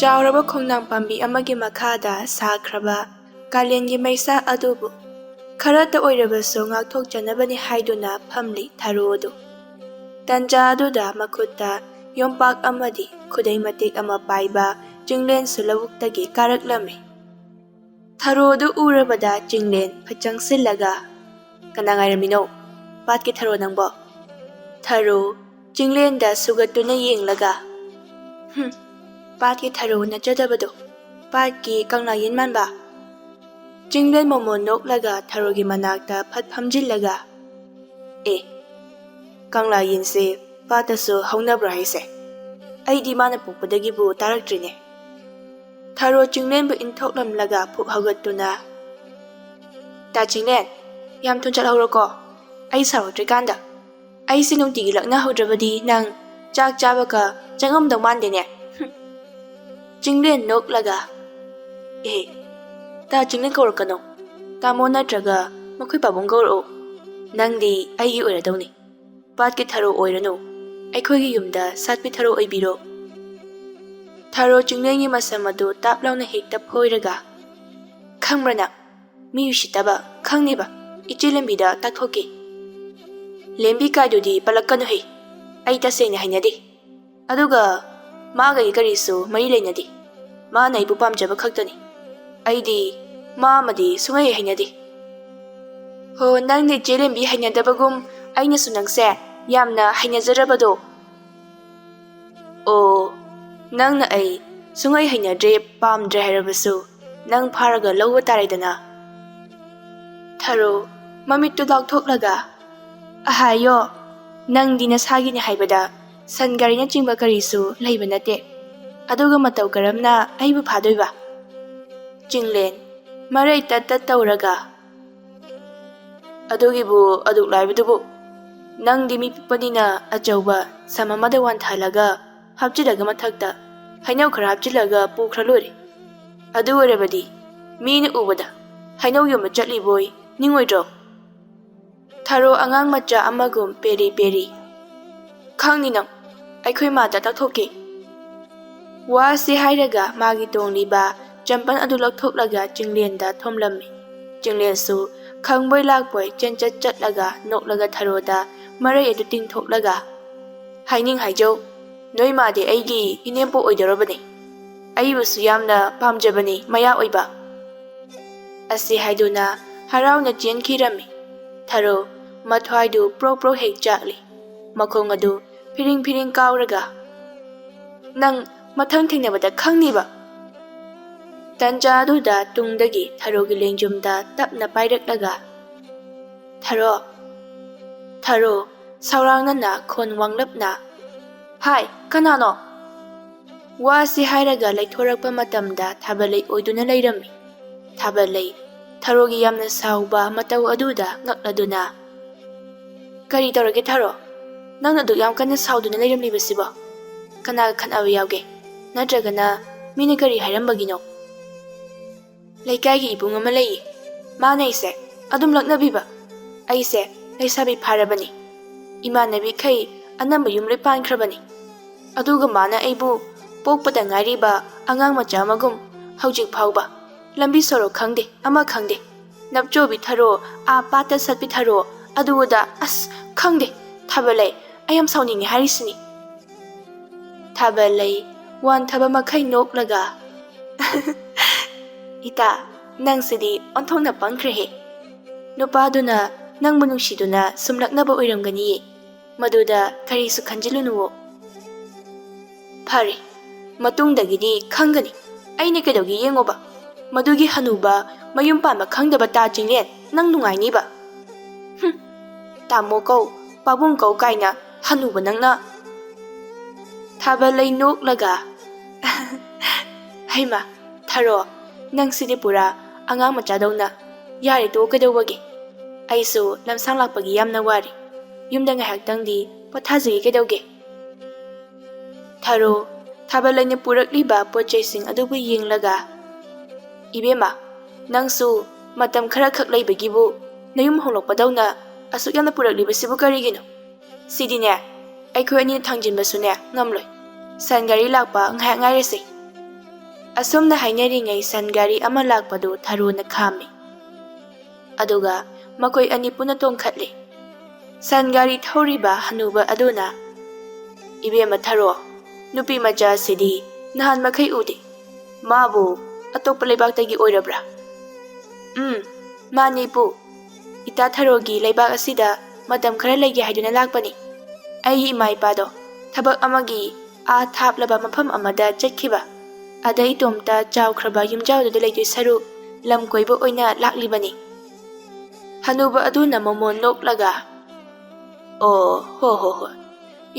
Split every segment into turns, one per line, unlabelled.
ꯆꯥꯎꯔꯕ ꯈꯣꯡꯅꯥꯡ ꯄꯥꯝꯕꯤ ꯑꯃꯒꯤ ꯃꯈꯥꯗ ꯁꯥꯈ꯭ꯔꯕ ꯀꯥꯂꯦꯟꯒꯤ ꯃꯩꯁꯥ ꯑꯗꯨꯕꯨ ꯈꯔꯇ ꯑꯣꯏꯔꯕꯁꯨ ꯉꯥꯛꯊꯣꯛꯆꯅꯕꯅꯤ ꯍꯥꯏꯗꯨꯅ ꯐꯝꯂꯤ ꯊꯥꯔꯣ ꯑꯗꯨ꯫ ꯇꯟꯖꯥ ꯑꯗꯨꯗ ꯃꯈꯨꯠꯇ ꯌꯣꯝꯄꯥꯛ ꯑꯃꯗꯤ ꯈꯨꯗꯩ ꯃꯇꯦꯛ ꯑꯃ ꯄꯥꯏꯕ ꯆꯤꯡꯂꯦꯟꯁꯨ ꯂꯧꯕꯨꯛꯇꯒꯤ ꯀꯥꯔꯛꯂꯝꯃꯤ꯫ ꯊꯥꯔꯣ ꯑꯗꯨ ꯎꯔꯕꯗ ꯆꯤꯡꯂꯦꯟ ꯐꯠ ꯆꯪꯁꯤꯜꯂꯒ "ꯀꯅꯥ ꯉꯥꯏꯔꯝꯃꯤꯅꯣ? ꯄꯥꯠꯀꯤ ꯊꯥꯔꯣ ꯅꯪꯕꯣ?" ꯊꯥꯔꯣ ꯆꯤꯡꯂꯦꯟꯗ ꯁꯨꯒꯠꯇꯨꯅ ꯌꯦꯡꯂꯒ "ꯄꯥꯠꯀꯤ ꯊꯥꯔꯣ ꯅꯠꯆꯗꯕꯗꯣ, ꯄꯥꯠꯀꯤ ꯀꯪꯂꯥ ꯌꯦꯟ ꯃꯥꯟꯕ." ꯆꯤꯡꯂꯦꯟ ꯃꯣꯃꯣꯟ ꯅꯣꯛꯂꯒ ꯊꯥꯔꯣꯒꯤ ꯃꯅꯥꯛꯇ ꯐꯠ ꯐꯝꯖꯤꯜꯂꯒ "ꯑꯦ, ꯀꯪꯂꯥ ꯌꯦꯟꯁꯦ ꯄꯥꯠꯇꯁꯨ ꯍꯧꯅꯕ꯭ꯔꯥ ꯍꯥꯏꯁꯦ? ꯑꯩꯗꯤ ꯃꯥꯅ ꯄꯣꯛꯄꯗꯒꯤꯕꯨ ꯇꯥꯔꯛꯇ꯭ꯔꯤꯅꯦ." ꯊꯥꯔꯣ ꯆꯤꯡꯂꯦꯟꯕꯨ ꯏꯟꯊꯣꯛꯂꯝꯂꯒ ꯐꯨꯛ ꯍꯧꯒꯠꯇꯨꯅ "ꯇꯥ ꯆꯤꯡꯂꯦꯟ, ꯌꯥꯝ ꯊꯨꯅ ꯆꯠꯍꯧꯔꯣꯀꯣ, ꯑꯩ ꯁꯥꯎꯔꯛꯇ꯭ꯔꯤꯀꯥꯟꯗ. ꯑꯩꯁꯦ ꯅꯨꯡꯇꯤꯒꯤ ꯂꯛꯅꯍꯧꯗ꯭ꯔꯕꯗꯤ ꯅꯪ ꯆꯥꯛ ꯆꯥꯕꯒ ꯆꯪꯉꯝꯗꯧ ꯃꯥꯟꯗꯦꯅꯦ." ꯆꯤꯡꯂꯦꯟ ꯅꯣꯛꯂꯒ "ꯑꯦ, ꯇꯥ ꯆꯤꯡꯂꯦꯟ ꯀꯧꯔꯛꯀꯅꯣ, ꯇꯥꯃꯣ ꯅꯠꯇ꯭ꯔꯒ ꯃꯈꯣꯏ ꯄꯥꯕꯨꯡ ꯀꯧꯔꯛꯑꯣ. ꯅꯪꯗꯤ ꯑꯩꯒꯤ ꯑꯣꯏꯔꯗꯧꯅꯤ. ꯄꯥꯠꯀꯤ ꯊꯥꯔꯣ ꯑꯣꯏꯔꯅꯨ, ꯑꯩꯈꯣꯏꯒꯤ ꯌꯨꯝꯗ ꯁꯥꯠꯄꯤ ꯊꯥꯔꯣ ꯑꯣꯏꯕꯤꯔꯣ." ꯊꯥꯔꯣ ꯆꯤꯡꯂꯦꯟꯒꯤ ꯃꯁꯝ ꯑꯗꯨ ꯇꯥꯞ ꯂꯥꯎꯅ ꯍꯦꯛꯇ ꯐꯣꯏꯔꯒ "ꯈꯪꯕ꯭ꯔꯥ ꯅꯪ, ꯃꯤ ꯎꯁꯤꯠꯇꯕ, ꯈꯪꯅꯦꯕ, ꯏꯆꯦ ꯂꯦꯝꯕꯤꯗ ꯇꯥꯛꯊꯣꯛꯀꯦ." "ꯂꯦꯝꯕꯤ ꯀꯥꯏꯗꯨꯗꯤ ꯄꯜꯂꯛꯀꯅꯨꯍꯦ, ꯑꯩ ꯇꯁꯦꯡꯅ ꯍꯩꯅꯗꯦ. ꯑꯗꯨꯒ ꯃꯥꯒ ꯑꯩ ꯀꯔꯤꯁꯨ ꯃꯔꯤ ꯂꯩꯅꯗꯦ. ꯃꯥꯅ ꯑꯩꯕꯨ ꯄꯥꯝꯖꯕ ꯈꯛꯇꯅꯤ. ꯑꯩꯗꯤ ꯃꯥ ꯑꯃꯗꯤ ꯁꯨꯡꯍꯩ ꯍꯩꯅꯗꯦ." "ꯍꯣ, ꯅꯪꯅ ꯏꯆꯦ ꯂꯦꯝꯕꯤ ꯍꯩꯅꯗꯕꯒꯨꯝ ꯑꯩꯅꯁꯨ ꯅꯪꯁꯦ ꯌꯥꯝꯅ ꯍꯩꯅꯖꯔꯕꯗꯣ." "ꯑꯣ, ꯅꯪꯅ ꯑꯩ ꯁꯨꯡꯍꯩ ꯍꯩꯅꯗ꯭ꯔꯦ, ꯄꯥꯝꯗ꯭ꯔꯦ ꯍꯥꯏꯔꯕꯁꯨ ꯅꯪ ꯐꯥꯔꯒ ꯂꯧꯕ ꯇꯥꯔꯦꯗꯅ." ꯊꯥꯔꯣ ꯃꯃꯤꯠꯇꯨ ꯂꯥꯎꯊꯣꯛꯂꯒ "ꯑꯍꯥꯌꯣ, ꯅꯪꯗꯤ ꯅꯁꯥꯒꯤꯅꯦ ꯍꯥꯏꯕꯗ ꯁꯟ ꯒꯥꯔꯤꯅꯆꯤꯡꯕ ꯀꯔꯤꯁꯨ ꯂꯩꯕ ꯅꯠꯇꯦ. ꯑꯗꯨꯒ ꯃꯇꯧ ꯀꯔꯝꯅ ꯑꯩꯕꯨ ꯐꯥꯗꯣꯏꯕ?" ꯆꯤꯡꯂꯦꯟ ꯃꯔꯩ ꯇꯠ ꯇꯠ ꯇꯧꯔꯒ "ꯑꯗꯨꯒꯤꯕꯨ ꯑꯗꯨꯛ ꯂꯥꯏꯕꯗꯨꯕꯨ. ꯅꯪꯗꯤ ꯃꯤ ꯄꯤꯛꯄꯅꯤꯅ ꯑꯆꯧꯕ ꯁꯝ ꯑꯃꯗ ꯋꯥꯟꯊꯍꯜꯂꯒ ꯍꯥꯞꯆꯤꯜꯂꯒ ꯃꯊꯛꯇ ꯍꯩꯅꯧ ꯈꯔ ꯍꯥꯞꯆꯤꯜꯂꯒ ꯄꯨꯈ꯭ꯔ ꯂꯣꯏꯔꯦ. ꯑꯗꯨ ꯑꯣꯏꯔꯕꯗꯤ ꯃꯤꯅ ꯎꯕꯗ ꯍꯩꯅꯧ ꯌꯣꯟꯕ ꯆꯠꯂꯤꯕꯣꯏ ꯅꯤꯡꯉꯣꯏꯗ꯭ꯔꯣ?" ꯊꯥꯔꯣ ꯑꯉꯥꯡ ꯃꯆꯥ ꯑꯃꯒꯨꯝ ꯄꯦꯔꯤ ꯄꯦꯔꯤ "ꯈꯪꯅꯤ ꯅꯪ, ꯑꯩꯈꯣꯏ ꯃꯥꯗ ꯇꯥꯛꯊꯣꯛꯀꯦ." ꯋꯥꯁꯤ ꯍꯥꯏꯔꯒ ꯃꯥꯒꯤ ꯇꯣꯡꯂꯤꯕ ꯆꯝꯄꯜ ꯑꯗꯨ ꯂꯧꯊꯣꯛꯂꯒ ꯆꯤꯡꯂꯦꯟꯗ ꯊꯣꯝꯂꯝꯃꯤ꯫ ꯆꯤꯡꯂꯦꯟꯁꯨ ꯈꯪꯕꯣꯏ ꯂꯥꯛꯄꯣꯏ ꯆꯦꯟꯆꯠ ꯆꯠꯂꯒ ꯅꯣꯛꯂꯒ ꯊꯥꯔꯣꯗ ꯃꯔꯩ ꯑꯗꯨ ꯇꯤꯡꯊꯣꯛꯂꯒ "ꯍꯥꯏꯅꯤꯡ ꯍꯥꯏꯖꯧ, ꯅꯣꯏ ꯃꯥꯗꯤ ꯑꯩꯒꯤ ꯏꯅꯦꯝꯄꯣꯛ ꯑꯣꯏꯗꯧꯔꯕꯅꯤ. ꯑꯩꯕꯨꯁꯨ ꯌꯥꯝꯅ ꯄꯥꯝꯖꯕꯅꯤ ꯃꯌꯥ ꯑꯣꯏꯕ." ꯑꯁꯤ ꯍꯥꯏꯗꯨꯅ ꯍꯔꯥꯎꯅ ꯆꯦꯟꯈꯤꯔꯝꯃꯤ꯫ ꯊꯥꯔꯣ ꯃꯊ꯭ꯋꯥꯏꯗꯨ ꯄ꯭ꯔꯣꯛ ꯄ꯭ꯔꯣꯛ ꯍꯦꯛ ꯆꯥꯛꯂꯤ, ꯃꯈꯣꯡ ꯑꯗꯨ ꯐꯤꯔꯤꯡ ꯐꯤꯔꯤꯡ ꯀꯥꯎꯔꯒ "ꯅꯪ ꯃꯊꯪ ꯊꯦꯡꯅꯕꯗ ꯈꯪꯅꯤꯕ." ꯇꯟꯖꯥ ꯑꯗꯨꯗ ꯇꯨꯡꯗꯒꯤ ꯊꯥꯔꯣꯒꯤ ꯂꯦꯡꯖꯨꯝꯗ ꯇꯞꯅ ꯄꯥꯏꯔꯛꯂꯒ "ꯊꯥꯔꯣ." ꯊꯥꯔꯣ ꯁꯥꯎꯔꯥꯡꯅꯅ ꯈꯣꯟ ꯋꯥꯡꯂꯞꯅ "ꯍꯥꯏ, ꯀꯅꯥꯅꯣ?" ꯋꯥꯁꯤ ꯍꯥꯏꯔꯒ ꯂꯩꯊꯣꯔꯛꯄ ꯃꯇꯝꯗ ꯊꯥꯕꯜꯂꯩ ꯑꯣꯏꯗꯨꯅ ꯂꯩꯔꯝꯃꯤ꯫ ꯊꯥꯕꯜꯂꯩ ꯊꯥꯔꯣꯒꯤ ꯌꯥꯝꯅ ꯁꯥꯎꯕ ꯃꯇꯧ ꯑꯗꯨꯗ ꯉꯛꯂꯗꯨꯅ "ꯀꯔꯤ ꯇꯧꯔꯒꯦ ꯊꯥꯔꯣ? ꯅꯪꯅ ꯑꯗꯨꯛ ꯌꯥꯝ ꯀꯟꯅ ꯁꯥꯎꯗꯨꯅ ꯂꯩꯔꯝꯂꯤꯕꯁꯤꯕꯣ? ꯀꯅꯥꯒ ꯈꯠꯅꯕ ꯌꯥꯎꯒꯦ? ꯅꯠꯇ꯭ꯔꯒꯅ ꯃꯤꯅ ꯀꯔꯤ ꯍꯥꯏꯔꯝꯕꯒꯤꯅꯣ?" "ꯂꯩꯀꯥꯏꯒꯤ ꯏꯕꯨꯡ ꯑꯃ ꯂꯩꯌꯦ. ꯃꯥꯅ ꯑꯩꯁꯦ ꯑꯗꯨꯝ ꯂꯛꯅꯕꯤꯕ. ꯑꯩꯁꯦ ꯂꯩꯁꯥꯕꯤ ꯐꯥꯔꯕꯅꯤ. ꯏꯃꯥꯟꯅꯕꯤꯈꯩ ꯑꯅꯝꯕ ꯌꯨꯝ ꯂꯣꯏ ꯄꯥꯟꯈ꯭ꯔꯕꯅꯤ. ꯑꯗꯨꯒ ꯃꯥꯅ ꯑꯩꯕꯨ ꯄꯣꯛꯄꯗ ꯉꯥꯏꯔꯤꯕ ꯑꯉꯥꯡ ꯃꯆꯥ ꯑꯃꯒꯨꯝ ꯍꯧꯖꯤꯛ ꯐꯥꯎꯕ ꯂꯝꯕꯤ ꯁꯣꯔꯣꯛ ꯈꯪꯗꯦ, ꯑꯃ ꯈꯪꯗꯦ. ꯅꯞꯆꯣꯕꯤ ꯊꯥꯔꯣ, ꯄꯥꯠꯇ ꯁꯠꯄꯤ ꯊꯥꯔꯣ, ꯑꯗꯨꯗ ꯑꯁ ꯈꯪꯗꯦ. ꯊꯥꯕꯜꯂꯩ, ꯑꯩ ꯌꯥꯝ ꯁꯥꯎꯅꯤꯡꯉꯦ ꯍꯥꯏꯔꯤꯁꯤꯅꯤ." ꯊꯥꯕꯜꯂꯩ ꯋꯥꯟꯊꯕ ꯃꯈꯩ ꯅꯣꯛꯂꯒ "ꯏꯇꯥ, ꯅꯪꯁꯤꯗꯤ ꯑꯣꯟꯊꯣꯛꯅ ꯄꯪꯈ꯭ꯔꯦꯍꯦ. ꯅꯨꯄꯥꯗꯨꯅ ꯅꯪꯕꯨ ꯅꯨꯡꯁꯤꯗꯨꯅ ꯁꯨꯝ ꯂꯛꯅꯕ ꯑꯣꯏꯔꯝꯒꯅꯤꯌꯦ. ꯃꯗꯨꯗ ꯀꯔꯤꯁꯨ ꯈꯟꯖꯤꯜꯂꯨꯅꯨꯋꯣ. ꯐꯔꯦ, ꯃꯇꯨꯡꯗꯒꯤꯗꯤ ꯈꯪꯒꯅꯤ. ꯑꯩꯅ ꯀꯩꯗꯧꯒꯦ ꯌꯦꯡꯉꯣꯕ. ꯃꯗꯨꯒꯤ ꯍꯅꯨꯕ ꯃꯌꯨꯝ ꯄꯥꯟꯕ ꯈꯪꯗꯕ ꯇꯥ ꯆꯤꯡꯂꯦꯟ, ꯅꯪ ꯅꯨꯡꯉꯥꯏꯅꯤꯕ. ꯇꯥꯃꯣ ꯀꯧ, ꯄꯥꯕꯨꯡ ꯀꯧ ꯀꯥꯏꯅ ꯍꯅꯨꯕ ꯅꯪꯅ." ꯊꯥꯕꯜꯂꯩ ꯅꯣꯛꯂꯒ "ꯍꯩꯃꯥ, ꯊꯥꯔꯣ, ꯅꯪꯁꯤꯗꯤ ꯄꯨꯔꯥ ꯑꯉꯥꯡ ꯃꯆꯥꯗꯧꯅ. ꯌꯥꯔꯦ ꯇꯣꯛꯑꯣ ꯀꯩꯗꯧꯕꯒꯦ. ꯑꯩꯁꯨ ꯂꯝꯁꯥꯡ ꯂꯥꯛꯄꯒꯤ ꯌꯥꯝꯅ ꯋꯥꯔꯤ. ꯌꯨꯝꯗ ꯉꯥꯏꯍꯥꯛꯇꯪꯗꯤ ꯄꯣꯊꯥꯖꯒꯦ ꯀꯩꯗꯧꯒꯦ." ꯊꯥꯔꯣ ꯊꯥꯕꯜꯂꯩꯅ ꯄꯨꯔꯛꯂꯤꯕ ꯄꯣꯠꯆꯩꯁꯤꯡ ꯑꯗꯨꯕꯨ ꯌꯦꯡꯂꯒ "ꯏꯕꯦꯝꯃ, ꯅꯪꯁꯨ ꯃꯇꯝ ꯈꯔꯈꯛ ꯂꯩꯕꯒꯤꯕꯨ ꯅꯌꯨꯝ ꯍꯣꯡꯂꯛꯄꯗꯧꯅ ꯑꯁꯨꯛ ꯌꯥꯝꯅ ꯄꯨꯔꯛꯂꯤꯕꯁꯤꯕꯨ ꯀꯔꯤꯒꯤꯅꯣ? ꯁꯤꯗꯤꯅꯦ, ꯑꯩꯈꯣꯏ ꯑꯅꯤꯅ ꯊꯥꯡꯖꯤꯟꯕꯁꯨꯅꯦ ꯉꯝꯂꯣꯏ. ꯁꯟ ꯒꯥꯔꯤ ꯂꯥꯛꯄ ꯉꯥꯏꯍꯥꯛ ꯉꯥꯏꯔꯁꯤ." Asomna hainarꯤꯉꯩ ꯁꯟ ꯒꯥꯔꯤ ꯑꯃ ꯂꯥꯛꯄꯗꯨ ꯊꯥꯔꯣꯅ ꯈꯥꯝꯃꯤ ꯑꯗꯨꯒ ꯃꯈꯣꯏ ꯑꯅꯤ ꯄꯨꯟꯅ ꯇꯣꯡꯈꯠꯂꯤ ꯁꯟ ꯒꯥꯔꯤ ꯊꯧꯔꯤꯕ ꯍꯅꯨꯕ ꯑꯗꯨꯅ ꯏꯕꯦꯝꯃ ꯊꯥꯔꯣ ꯅꯨꯄꯤ ꯃꯆꯥ ꯑꯁꯤꯗꯤ ꯅꯍꯥꯟ ꯃꯈꯩ ꯎꯗꯦ ꯃꯥꯕꯨ ꯑꯇꯣꯞꯄ ꯂꯩꯕꯥꯛꯇꯒꯤ ꯑꯣꯏꯔꯕ꯭ꯔꯥ ꯃꯥꯅꯤ ꯏꯄꯨ ꯏꯇꯥ ꯊꯥꯔꯣꯒꯤ ꯂꯩꯕꯥꯛ ꯑꯁꯤꯗ ꯃꯇꯝ ꯈꯔ ꯂꯩꯒꯦ ꯍꯥꯏꯗꯨꯅ ꯂꯥꯛꯄꯅꯤ ꯑꯩꯒꯤ ꯏꯃꯥ ꯏꯄꯥꯗꯣ ꯊꯕꯛ ꯑꯃꯒꯤ ꯊꯥꯞꯂꯕ ꯃꯐꯝ ꯑꯃꯗ ꯆꯠꯈꯤꯕ ꯑꯗ ꯏꯇꯣꯝꯇ ꯆꯥꯎꯈ꯭ꯔꯕ ꯌꯨꯝꯖꯥꯎꯗꯨꯗ ꯂꯩꯗꯣꯏ ꯁꯔꯨꯛ ꯂꯝ ꯀꯣꯏꯕ ꯑꯣꯏꯅ ꯂꯥꯛꯂꯤꯕꯅꯤ ꯍꯅꯨꯕ ꯑꯗꯨꯅ ꯃꯃꯣꯟ ꯅꯣꯛꯂꯒ ꯑꯣ ꯍꯣ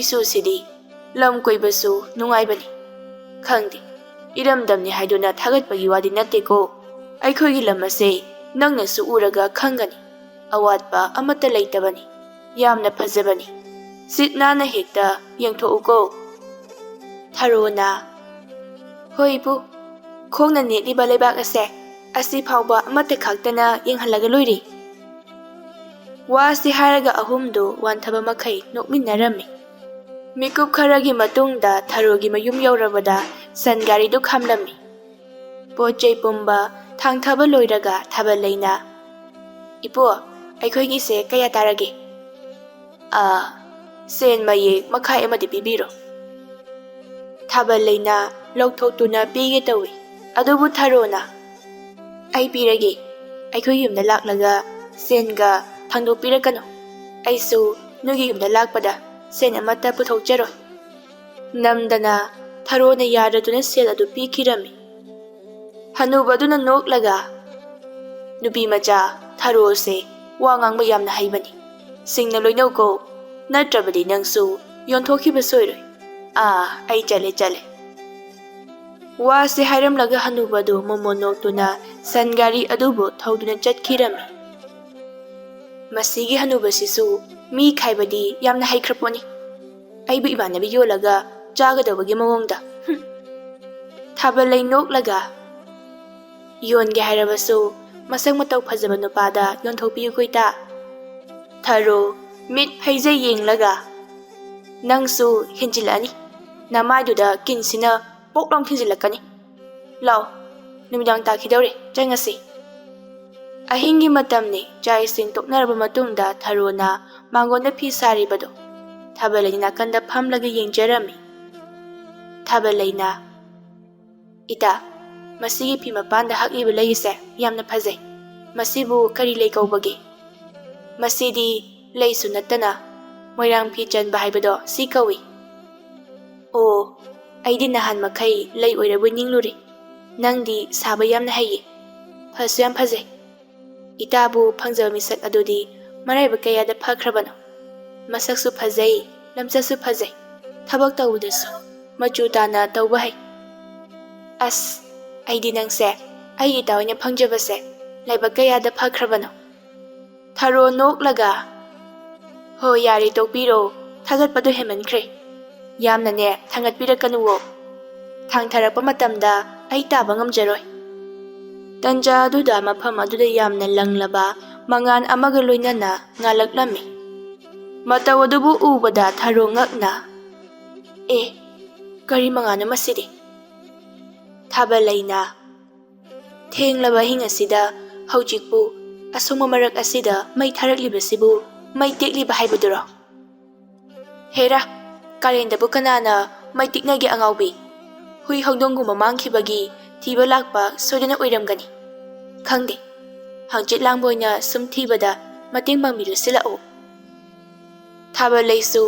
ꯏꯁꯨꯁꯤꯗꯤ ꯂꯝ ꯀꯣꯏꯕꯁꯨ ꯅꯨꯡꯉꯥꯏꯕꯅꯤ ꯈꯪꯗꯦ ꯏꯔꯝꯗꯝꯅꯤ ꯍꯥꯏꯗꯨꯅ ꯊꯥꯒꯠꯄꯒꯤ ꯋꯥꯗꯤ ꯅꯠꯇꯦꯀꯣ ꯑꯩꯈꯣꯏꯒꯤ ꯂꯝ ꯑꯁꯦ ꯅꯪꯅꯁꯨ ꯎꯔꯒ ꯈꯪꯒꯅꯤ ꯑꯋꯥꯠꯄ ꯑꯃꯠꯇ ꯂꯩꯇꯕꯅꯤ ꯌꯥꯝꯅ ꯐꯖꯕꯅꯤ ꯁꯤꯠ ꯅꯥꯟꯅ ꯍꯦꯛꯇ ꯌꯦꯡꯊꯣꯛꯎꯀꯣ ꯊꯥꯔꯣꯅ ꯍꯣꯏ ꯏꯄꯨ ꯈꯣꯡꯅ ꯅꯦꯠꯂꯤꯕ ꯂꯩꯕꯥꯛ ꯑꯁꯤ ꯐꯥꯎꯕ ꯑꯃꯠꯇ ꯈꯛꯇꯅ ꯌꯦꯡꯍꯜꯂꯒ ꯂꯣꯏꯔꯤ ꯋꯥꯁꯤ ꯍꯥꯏꯔꯒ ꯑꯍꯨꯝꯗꯨ ꯋꯥꯟꯊꯕ ꯃꯈꯩ ꯅꯣꯛꯃꯤꯟꯅꯔꯝꯃꯤ ꯃꯤꯀꯨꯞ ꯈꯔꯒꯤ ꯃꯇꯨꯡꯗ ꯊꯥꯔꯣꯒꯤ ꯃꯌꯨꯝ ꯌꯧꯔꯕꯗ ꯁꯟ ꯒꯥꯔꯤꯗꯨ ꯈꯥꯝꯂꯝꯃꯤ ꯄꯣꯠ ꯆꯩ ꯄꯨꯝꯕ ꯊꯥꯡꯊꯕ ꯂꯣꯏꯔꯒ ꯊꯥꯕꯜꯂꯩꯅ ꯏꯄꯨ ꯑꯩꯈꯣꯏꯒꯤꯁꯦ ꯀꯌꯥ ꯇꯥꯔꯒꯦ ꯁꯦꯟ ꯃꯌꯦꯛ ꯃꯈꯥꯏ ꯑꯃꯗꯤ ꯄꯤꯕꯤꯔꯣ ꯊꯥꯕꯜꯂꯩꯅ ꯂꯧꯊꯣꯛꯇꯨꯅ ꯄꯤꯒꯦ ꯇꯧꯏ ꯑꯗꯨꯕꯨ ꯊꯥꯔꯣꯅ ꯑꯩ ꯄꯤꯔꯒꯦ ꯑꯩꯈꯣꯏ ꯌꯨꯝꯗ ꯂꯥꯛꯂꯒ ꯁꯦꯟꯒ ꯊꯥꯡꯗꯣꯛꯄꯤꯔꯛꯀꯅꯨ ꯑꯩꯁꯨ ꯅꯣꯏꯒꯤ ꯌꯨꯝꯗ ꯂꯥꯛꯄꯗ ꯁꯦꯟ ꯑꯃꯠꯇ ꯄꯨꯊꯣꯛꯆꯔꯣꯏ ꯅꯝꯗꯅ ꯊꯥꯔꯣꯅ ꯌꯥꯗꯗꯨꯅ ꯁꯦꯜ ꯑꯗꯨ ꯄꯤꯈꯤꯔꯝꯃꯤ ꯍꯅꯨꯕ ꯑꯗꯨꯅ ꯅꯣꯛꯂꯒ ꯅꯨꯄꯤ ꯃꯆꯥ ꯊꯥꯔꯣꯁꯦ ꯋꯥ ꯉꯥꯡꯕ ꯌꯥꯝꯅ ꯍꯩꯕꯅꯤ ꯁꯤꯡꯅ ꯂꯣꯏꯅꯧꯀꯣ ꯅꯠꯇ꯭ꯔꯕꯗꯤ ꯅꯪꯁꯨ ꯌꯣꯟꯊꯣꯛꯈꯤꯕ ꯁꯣꯏꯔꯣꯏ ꯑꯩ ꯆꯠꯂꯦ ꯋꯥꯁꯦ ꯍꯥꯏꯔꯝꯂꯒ ꯍꯅꯨꯕꯗꯨ ꯃꯃꯣꯟ ꯅꯣꯛꯇꯨꯅ ꯁꯟ ꯒꯥꯔꯤ ꯑꯗꯨꯕꯨ ꯊꯧꯗꯨꯅ ꯆꯠꯈꯤꯔꯝꯃꯤ ꯃꯁꯤꯒꯤ ꯍꯅꯨꯕꯁꯤꯁꯨ ꯃꯤ ꯈꯥꯏꯕꯗꯤ ꯌꯥꯝꯅ ꯍꯩꯈ꯭ꯔꯄꯣꯠꯅꯤ ꯑꯩꯕꯨ ꯏꯃꯥꯟꯅꯕꯤ ꯌꯣꯜꯂꯒ ꯆꯥꯒꯗꯧꯕꯒꯤ ꯃꯑꯣꯡꯗ ꯊꯥꯕꯜꯂꯩ ꯅꯣꯛꯂꯒ ꯌꯣꯟꯒꯦ ꯍꯥꯏꯔꯕꯁꯨ ꯃꯁꯛ ꯃꯇꯧ ꯐꯖꯕ ꯅꯨꯄꯥꯗ ꯌꯣꯟꯊꯣꯛꯄꯤꯌꯨꯀꯣ ꯏꯇꯥ ꯊꯥꯔꯣ ꯃꯤꯠ ꯐꯩꯖꯩ ꯌꯦꯡꯂꯒ ꯅꯪꯁꯨ ꯍꯦꯟꯖꯤꯜꯂꯛꯑꯅꯤ ꯅꯃꯥꯏꯗꯨꯗ ꯀꯤꯟꯁꯤꯅ ꯄꯣꯛ ꯂꯥꯎ ꯊꯤꯟꯖꯤꯜꯂꯛꯀꯅꯤ ꯂꯥꯎ ꯅꯨꯃꯤꯗꯥꯡ ꯇꯥꯈꯤꯗꯧꯔꯦ ꯆꯪꯉꯁꯤ ꯑꯍꯤꯡꯒꯤ ꯃꯇꯝꯅꯤ ꯆꯥꯛ ꯏꯁꯤꯡ ꯇꯣꯛꯅꯔꯕ ꯃꯇꯨꯡꯗ ꯊꯥꯔꯣꯅ ꯃꯥꯡꯒꯣꯟꯗ ꯐꯤ ꯁꯥꯔꯤꯕꯗꯣ ꯊꯥꯕꯜꯂꯩꯅ ꯅꯥꯀꯟꯗ ꯐꯝꯂꯒ ꯌꯦꯡꯖꯔꯝꯃꯤ ꯊꯥꯕꯜꯂꯩꯅ ꯏꯇꯥ ꯃꯁꯤꯒꯤ ꯐꯤ ꯃꯄꯥꯟꯗ ꯍꯛꯂꯤꯕ ꯂꯩꯁꯦ ꯌꯥꯝꯅ ꯐꯖꯩ ꯃꯁꯤꯕꯨ ꯀꯔꯤ ꯂꯩ ꯀꯧꯕꯒꯦ ꯃꯁꯤꯗꯤ ꯂꯩꯁꯨ ꯅꯠꯇꯅ ꯃꯣꯏꯔꯥꯡ ꯐꯤ ꯆꯟꯕ ꯍꯥꯏꯕꯗꯣ ꯁꯤ ꯀꯧꯏ ꯑꯣ ꯑꯩꯗꯤ ꯅꯍꯥꯟ ꯃꯈꯩ ꯂꯩ ꯑꯣꯏꯔꯕꯣꯏ ꯅꯤꯡꯂꯨꯔꯦ ꯅꯪꯗꯤ ꯁꯥꯕ ꯌꯥꯝꯅ ꯍꯩꯌꯦ ꯐꯁꯨ ꯌꯥꯝ ꯐꯖꯩ ꯏꯇꯥꯕꯨ ꯐꯪꯖꯕ ꯃꯤꯁꯛ ꯑꯗꯨꯗꯤ ꯃꯔꯥꯏꯕꯛ ꯀꯌꯥꯗ ꯐꯈ꯭ꯔꯕꯅꯣ ꯃꯁꯛꯁꯨ ꯐꯖꯩ ꯂꯝꯆꯠꯁꯨ ꯐꯖꯩ ꯊꯕꯛ ꯇꯧꯕꯗꯁꯨ ꯃꯆꯨ ꯇꯥꯅ ꯇꯧꯕ ꯍꯩ ꯑꯁ ꯑꯩꯗꯤ ꯅꯪꯁꯦ ꯑꯩ ꯏꯇꯥ ꯑꯣꯏꯅ ꯐꯪꯖꯕꯁꯦ ꯂꯥꯏꯕꯛ ꯀꯌꯥꯗ ꯐꯈ꯭ꯔꯕꯅꯣ ꯊꯥꯔꯣ ꯅꯣꯛꯂꯒ ꯍꯣꯏ ꯌꯥꯔꯦ ꯇꯣꯛꯄꯤꯔꯣ ꯊꯥꯒꯠꯄꯗꯣ ꯍꯦꯟꯃꯟꯈ꯭ꯔꯦ ꯌꯥꯝꯅꯅꯦ ꯊꯥꯡꯒꯠꯄꯤꯔꯛꯀꯅꯨꯋꯣ ꯊꯥꯡꯊꯔꯛꯄ ꯃꯇꯝꯗ ꯑꯩ ꯇꯥꯕ ꯉꯝꯖꯔꯣꯏ ꯇꯟꯖꯥ ꯑꯗꯨꯗ ꯃꯐꯝ ꯑꯗꯨꯗ ꯌꯥꯝꯅ ꯂꯪꯂꯕ ꯃꯉꯥꯟ ꯑꯃꯒ ꯂꯣꯏꯅꯅ ꯉꯥꯜꯂꯛꯂꯝꯃꯤ ꯃꯇꯧ ꯑꯗꯨꯕꯨ ꯎꯕꯗ ꯊꯥꯔꯣ ꯉꯛꯅ ꯀꯔꯤ ꯃꯉꯥꯟꯅꯣ ꯃꯁꯤꯗꯤ ꯊꯥꯕꯜꯂꯩꯅ ꯊꯦꯡꯂꯕ ꯑꯍꯤꯡ ꯑꯁꯤꯗ ꯍꯧꯖꯤꯛꯄꯨ ꯑꯁꯨꯝꯕ ꯃꯔꯛ ꯑꯁꯤꯗ ꯃꯩ ꯊꯥꯔꯛꯂꯤꯕꯁꯤꯕꯨ ꯃꯩ ꯇꯦꯛꯂꯤꯕ ꯍꯥꯏꯕꯗꯨꯔꯣ ꯍꯦꯔꯥ ꯀꯥꯂꯦꯟꯗꯕꯨ ꯀꯅꯥꯅ ꯃꯩ ꯇꯤꯛꯅꯒꯦ ꯑꯉꯥꯎꯕꯤ ꯍꯨꯏ ꯍꯧꯗꯣꯡꯒꯨꯝꯕ ꯃꯥꯡꯈꯤꯕꯒꯤ ꯊꯤꯕ ꯂꯥꯛꯄ ꯁꯣꯏꯗꯅ ꯑꯣꯏꯔꯝꯒꯅꯤ ꯈꯪꯗꯦ ꯍꯪꯆꯤꯠ ꯂꯥꯡꯕ ꯑꯣꯏꯅ ꯁꯨꯝ ꯊꯤꯕꯗ ꯃꯇꯦꯡ ꯄꯥꯡꯕꯤꯔꯨꯁꯤ ꯂꯥꯛꯑꯣ ꯊꯥꯕꯜꯂꯩꯁꯨ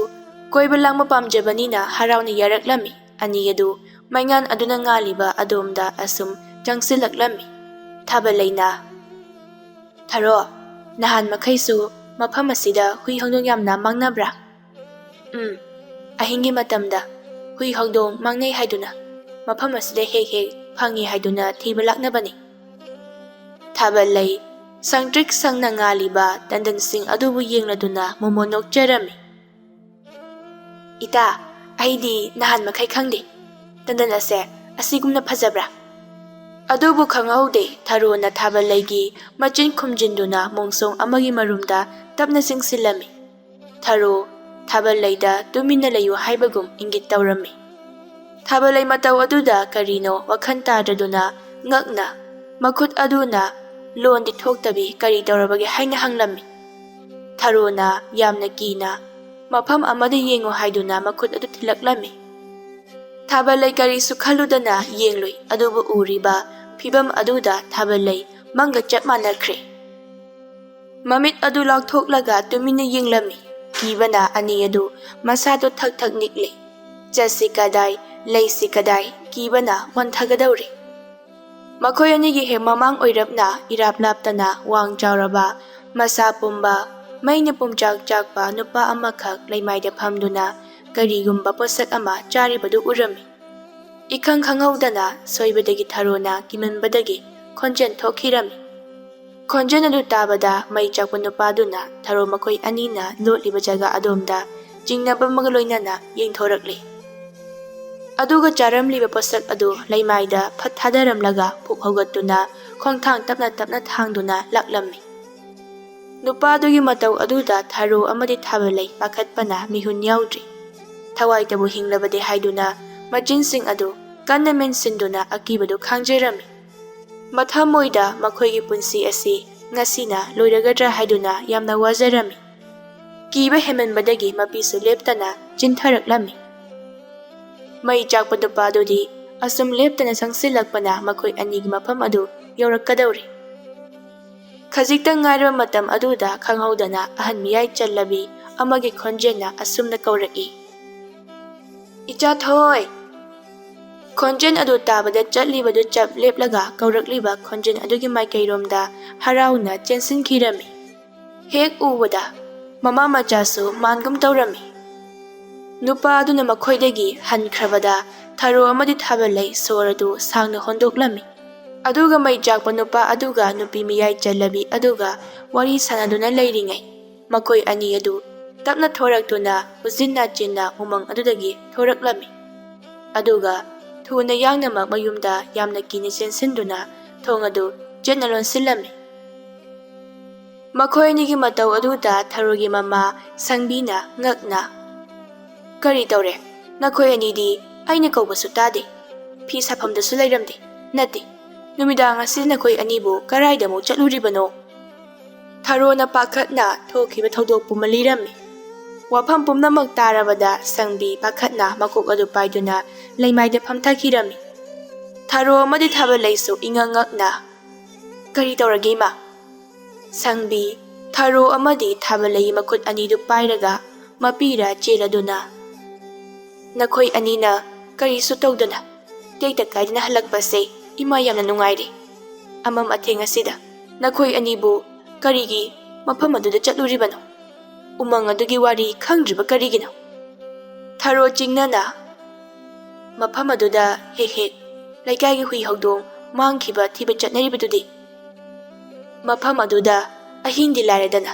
ꯀꯣꯏꯕ ꯂꯥꯡꯕ ꯄꯥꯝꯖꯕꯅꯤꯅ ꯍꯔꯥꯎꯅ ꯌꯥꯔꯛꯂꯝꯃꯤ ꯑꯅꯤ ꯑꯗꯨ ꯃꯩꯉꯥꯟ ꯑꯗꯨꯅ ꯉꯥꯜꯂꯤꯕ ꯑꯗꯣꯝꯗ ꯑꯁꯨꯝ ꯆꯪꯁꯤꯜꯂꯛꯂꯝꯃꯤ ꯊꯥꯕꯜꯂꯩꯅ ꯊꯥꯔꯣ ꯅꯍꯥꯟ ꯃꯈꯩꯁꯨ ꯃꯐꯝ ꯑꯁꯤꯗ ꯍꯨꯏ ꯍꯧꯗꯣꯡ ꯌꯥꯝꯅ ꯃꯥꯡꯅꯕ꯭ꯔꯥ ꯑꯍꯤꯡꯒꯤ ꯃꯇꯝꯗ ꯍꯨꯏ ꯍꯧꯗꯣꯡ ꯃꯥꯡꯅꯩ ꯍꯥꯏꯗꯨꯅ ꯃꯐꯝ ꯑꯁꯤꯗ ꯍꯦꯛ ꯐꯪꯏ ꯍꯥꯏꯗꯨꯅ ꯊꯤꯕ ꯂꯥꯛꯅꯕꯅꯤ ꯊꯥꯕꯜꯂꯩ ꯁꯪꯇ꯭ꯔꯤꯛ ꯁꯪꯅ ꯉꯥꯜꯂꯤꯕ ꯇꯟꯗꯟꯁꯤꯡ ꯑꯗꯨꯕꯨ ꯌꯦꯡꯂꯗꯨꯅ ꯃꯃꯣꯟ ꯅꯣꯛꯆꯔꯝꯃꯤ ꯏꯇꯥ ꯑꯩꯗꯤ ꯅꯍꯥꯟ ꯃꯈꯩ ꯈꯪꯗꯦ ꯇꯟꯗꯟ ꯑꯁꯦ ꯑꯁꯤꯒꯨꯝꯅ ꯐꯖꯕ꯭ꯔꯥ ꯑꯗꯨꯕꯨ ꯈꯪꯍꯧꯗꯦ ꯊꯥꯔꯣꯅ ꯊꯥꯕꯜꯂꯩꯒꯤ ꯃꯆꯤꯟ ꯈꯨꯝꯖꯤꯟꯗꯨꯅ ꯃꯣꯡꯁꯣꯡ ꯑꯃꯒꯤ ꯃꯔꯨꯝꯗ ꯇꯞꯅ ꯆꯤꯡꯁꯤꯜꯂꯝꯃꯤ ꯊꯥꯔꯣ ꯊꯥꯕꯜꯂꯩꯗ ꯇꯨꯃꯤꯟꯅ ꯂꯩꯌꯨ ꯍꯥꯏꯕꯒꯨꯝ ꯏꯪꯒꯤꯠ ꯇꯧꯔꯝꯃꯤ Thaballei matau aduda karino wakhan tadraduna ngakna makhut aduna lon di thoktabi kari tawrabagi haina hanglammi. Tharona yamna kina mafam amada yengo haiduna makhut adu thilaklammi. Thaballei kari sukhaludana yengloi adubu uriba phibam aduda Thaballei manga chap manakhre. Mamit adu lakthoklaga tumina yenglammi. Kibana ani adu masado thak thak nikle. Jasi kadai leisi kadai kibana wanthagadawri. Makhoi anigi he mamang oirapna irap laptana wang chawraba masa pumba maina pumchak chakpa nupa amakhak leimaida phamduna karigumba posak ama charibadu urami. Ikhang khanghaudana soibadagi Tharona kimanbadagi khonjen thokhirami. Khonjen adu tabada mai chakpa nupaduna Tharo makhoi anina lotliba jaga adomda jingnaba magaloinana yengthorakli. Aduga charamliba posak adu leimaida phathadaramlaga phukhogatuna khongthang tapna tapna thangduna laklammi. Nupadugi matau aduda Tharo Amadi Thaballei pakhatpana mihun yaudri. Thawai tabu hinglabade haiduna majinsing adu kanna mensinduna akibadu khangjerami. Mathamoida makhoigi punsi asi ngasina loiragadra haiduna yamna wajarami. Kiba hemanbadagi mapisu leptana jintharaklammi. Mai chakpa nupadudi asum leptana sangsilakpana makhoi anigi mafam adu yaurakadawri. Khajikta ngairaba matam aduda khanghaudana ahan miyai challabi amagi khonjenna asumna kauraki. Icha thoi! Khonjen adu tabada chatlibadu chap leplaga kaurakliba khonjen adugi maikairomda harauna chensinkhirami. Hek ubada mama machasu mangum tawrami. Nupa aduna makhoidagi hankhrabada Tharo Amadi Thaballei soradu sangna hondoklami. Aduga mai jakpa nupa aduga nupi miyai challabi aduga wari sanaduna leiringai. Makhoi ani adu tapna thoraktuna uzinna chinna umang adudagi thoraklami. Aduga thuna yangnamak mayumda yamna kini sensinduna thong adu jetna lonsilami. Makhoi anigi matau aduda Tharogi mama sangbina ngakna. Kari tawre, nakhoi anidi aina kaubasu tade. Fi safamdasu leiramde, nati. Numidang asi nakhoi anibu karaida mo chatluribano. Tharona pakhatna thokiba thodokpu malirami. Wafam pumnamak tarabada sangbi pakhatna makok adu paiduna leimaida phamthakirami. Tharo Amadi Thaballei ingangakna. Kari tawrage ma? Sangbi Tharo Amadi Thaballei makhut anidu pairaga mapira cheladuna. Nakhoi anina karisu tawduna tekta kaidina halakpase ima yamna nungairi. Amam atheng asida nakhoi anibu karigi mafam aduda chatluribano. Umang adugi wari khangdriba karigino. Tharo chingnana mafam aduda hek laikagi hui hawdong mangkhiba thiba chatnaribadudi. Mafam aduda ahingdi lairadana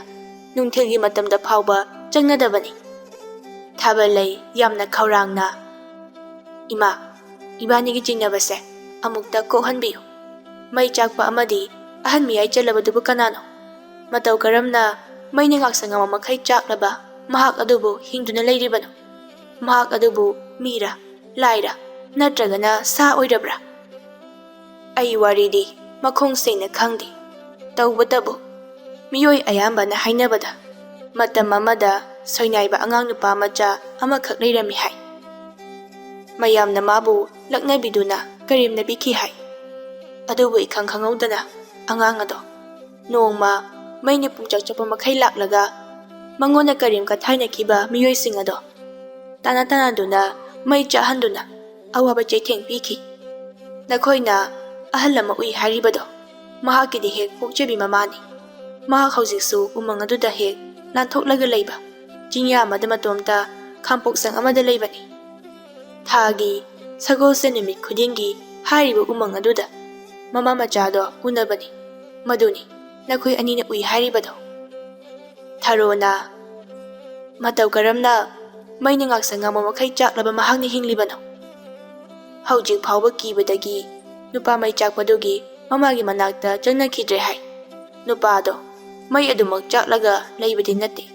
nungthilgi matamda phawba changnadabani. Thaballei yamna khaurangna. Ima, ibanigi jingnabase amukta kokhanbiyu. Mai chakpa amadi ahan miyai chalabadubu kanano. Matau karamna maina ngaksangama makhai chaklaba mahak adubu hingduna leiribano. Mahak adubu mira, laira, natragana sa oirabra. Ai waridi makhong sengna khangdi. Tawbatabu miyoi ayambana hainabada matam amada soinaiba angang nupa macha amakhak leirami hai. Mayamna mabu laknabiduna karimna biki hai. Adubu ikhang khanghaudana angang ado nongma maina pungchak chapa makhai laklaga mangona karim kathaina kiba miyoi sing ado tana duna mai chahanduna awaba chaitheng piki. Nakhoina ahallama ui haribado mahakidi hek pokchebi mamani. Mahak haujiksu umang aduda hek lanthoklaga leiba. Jinya amada matomta khampok amada leibani. Thagi sagolse numit khudingi hariba umang aduda mama machado unabani. Maduni nakhoi anina ui haribado. Tharona matau karamna maina ngaksangama makhai chaklaba mahakni hinglibano. Haujik phawba kibadagi nupa mai chakpadugi mamagi manakta changnakhidre hai. Nupado mai adumak chaklaga leibadi nate.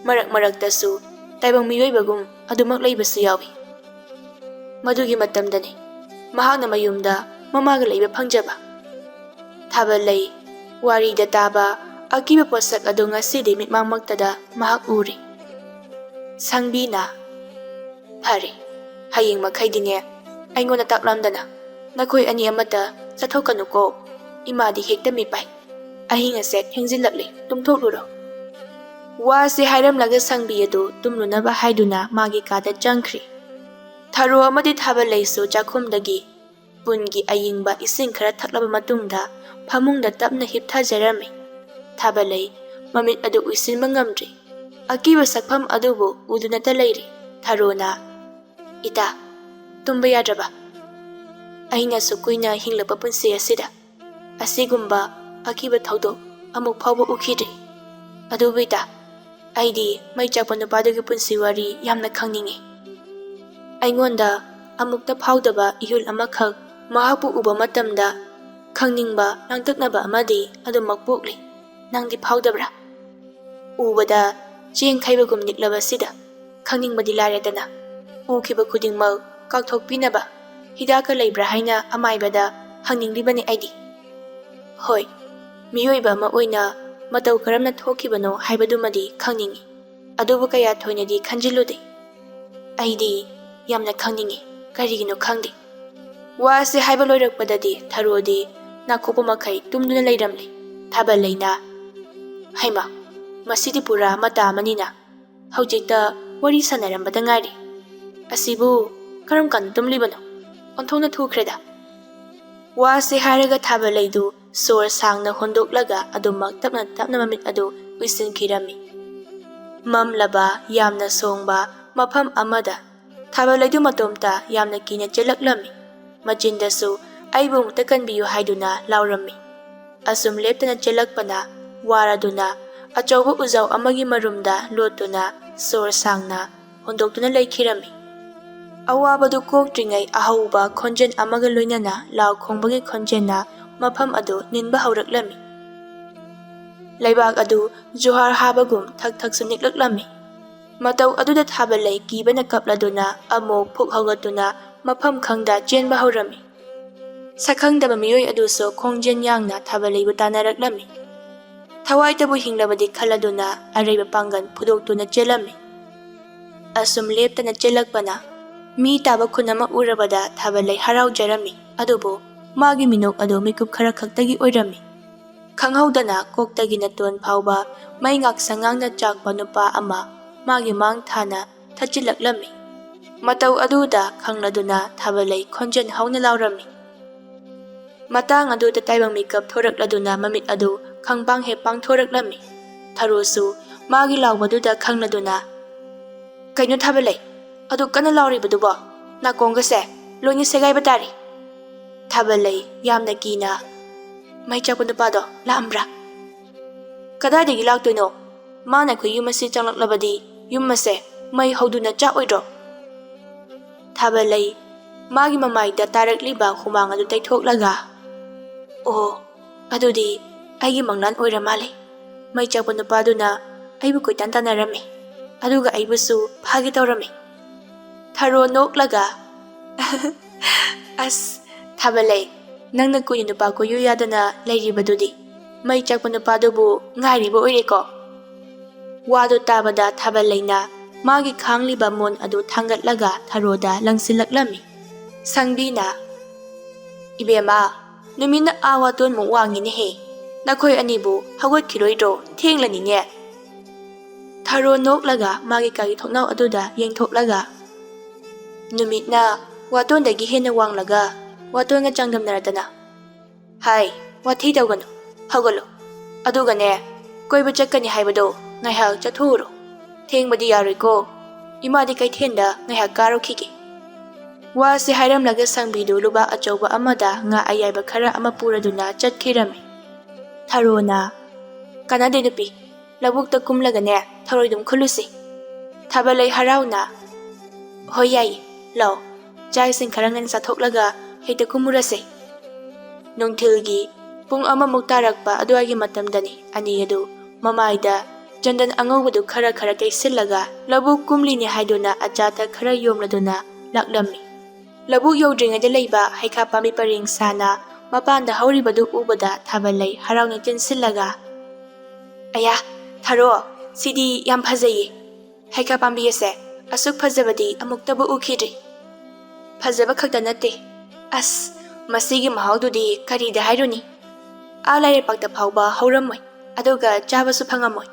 Marak tasu taibang miyoibagum adumak leibasu yawi. Madugi matamdani mahakna mayumda mamaga leiba phangjaba. Thaballei wari da taba akiba posak adu ngasidi mitmangmaktada mahak uri. Sangbina Phare hayeng makhaidine aingona taklamdana nakhoi ani amata chathokanuko imadi hekta mipai ahinga sek hengzilakle tumthokluro. Wase hairamlaga sangbi adu tumlunaba haiduna magi kada jangkhri. Tharo Amadi Thaballei su chakhumdagi pungi ayingba ising khara thaklaba matungda phamungda tapna hipthajarami. Thaballei mamit adu uisinba ngamdri. Akiba sakpham adubu udunata leiri. Tharo na ita tumba yadraba. Aina su kuina hinglapa punsi asida asigumba akiba thaudo amuk phawba ukhidri. Adubu ita aidi mai chakpa nupadugi punsi wari yamna khangningi. Aingonda amukta phawdaba ihul amakhak mahapu uba matamda khangningba langtaknaba amadi adumak pokli. Nangdi phawdabra? Ubada cheng khaibagum niklaba sida khangningba laredana ukhiba khudingmak kakthokpinaba hidaka leibra haina amaibada hanginglibani aidi. Hoi miyoiba ama oina matau karamna thokibano haibadumadi khangningi. Adubu kaya thoinadi khanjilude. Aidi yamna khangningi karigino khangde. Wase haiba loirakpadadi Tharodi nakhopa makhai tumduna leiramle. Thaballei na haima masidi pura mata amanina haujikta wari sanarambada ngari. Asibu karam kan tumlibano onthona thukreda. Wase hairaga Thaballei du sor sangna hondoklaga adumak tapna tapna mamit adu uisinkhirami. Mamlaba yamna songba mafam amada Thaballei du matomta yamna kina chelaklami. Machindasu aibu mutakanbiyu haiduna laurami. Asum leptana chelakpana waraduna achauba uzau amagi marumda lotuna sor sangna hondoktuna leikhirami. Awabadu koktringai ahauba khonjen amaga loinana lau khongbagi khonjena mafam adu ninba hauraklami. Laibak adu johar habagum thak thak suniklaklami. Matau aduda Thaballei kibana kapladuna amok phuk haugatuna mafam khangda chenba haurami. Sakhangdaba miyoi aduso khongjen yangna Thaballei bu tanaraklami. Thawaitabu hinglabadi khaladuna araiba pangan phudoktuna chelami. Asum leptana chelakpana mi taba khunama urabada Thaballei haraujarami. Adubu magi minok adu mikup khara khaktagi oirami. Khanghaudana koktagi naton phawba mai ngak sangangna chakpa nupa ama magi mang thana thachilaklami. Matau aduda khangladuna Thaballei khonjen hauna laurami. Matang aduda taibang mikap thorakladuna mamit adu khangbang he pangthoraklami. Tharosu magi lawbaduda khangladuna kaino Thaballei adu kana lauribadubo nakongase loini segaiba tari. Thaballei yamna kina mai chakpa nupado laambra. Kadaidagi laktoino mana khu yumasi changlaklabadi yumase mai hauduna cha oidro. Thaballei magi mamaida tarakliba humang adu taithoklaga oh adudi aigi manglan oiramale. Mai chakpa nupaduna aibu koitan tanarami. Aduga aibusu phagi tawrami. Tharo noklaga as Thaballei nangna kuyi nupa ko yuyadana leiribadudi mai chakpa nupadubu ngairiba oireko. Wadu tabada Thaballei na magi khangliba mon adu thangatlaga Tharoda langsilaklami. Sangbina ibema numina awaton mo wangini he nakhoi anibu hawatkiroidro thenglanine. Tharo noklaga magi kagi thoknau aduda yengthoklaga numitna watondagi hena wanglaga watonga changdamnaradana. Hai wathi tawganu hawgalo adugane koiba chakkani haibado ngaihak chathuro thengbadi yaroiko imadi kaithenda ngaihak karokhige. Wase hairamlaga sangbidu luba achauba amada nga ayaiba khara ama puraduna chatkhirami. Tharona kanade nupi labukta kumlagane tharoidum khulusi. Thaballei harauna hoyai law chai sing kharangan sathoklaga heita kumurase. Nongthilgi pung ama muktarakpa aduagi matamdani ani adu mamaida jandan angawadu khara khara kaisillaga labuk kumlini haiduna achata khara yomladuna laklami. Labuk yꯧd꯭ꯔꯤꯉꯩꯗ ꯂꯩꯕ ꯍꯩꯈꯥ ꯄꯥꯝꯕꯤ ꯄꯔꯦꯡ ꯁꯥꯅ ꯃꯄꯥꯟꯗ ꯍꯧꯔꯤꯕꯗꯨ ꯎꯕꯗ ꯊꯥꯕꯜꯂꯩ ꯍꯔꯥꯎꯅ ꯆꯦꯟꯁꯤꯜꯂꯒ ꯑꯌꯥ ꯊꯥꯔꯣ ꯁꯤꯗꯤ ꯌꯥꯝ ꯐꯖꯩꯌꯦ ꯍꯩꯈꯥ ꯄꯥꯝꯕꯤ ꯑꯁꯦ ꯑꯁꯨꯛ ꯐꯖꯕꯗꯤ ꯑꯃꯨꯛꯇꯕꯨ ꯎꯈꯤꯗ꯭ꯔꯤ ꯐꯖꯕ ꯈꯛꯇ ꯅꯠꯇꯦ ꯑꯁ ꯃꯁꯤꯒꯤ ꯃꯍꯥꯎꯗꯨꯗꯤ ꯀꯔꯤꯗ ꯍꯥꯏꯔꯨꯅꯤ ꯂꯩꯔꯩꯄꯥꯛꯇ ꯐꯥꯎꯕ ꯍꯧꯔꯝꯃꯣꯏ ꯑꯗꯨꯒ ꯆꯥꯕꯁꯨ ꯐꯪꯉꯝꯃꯣꯏ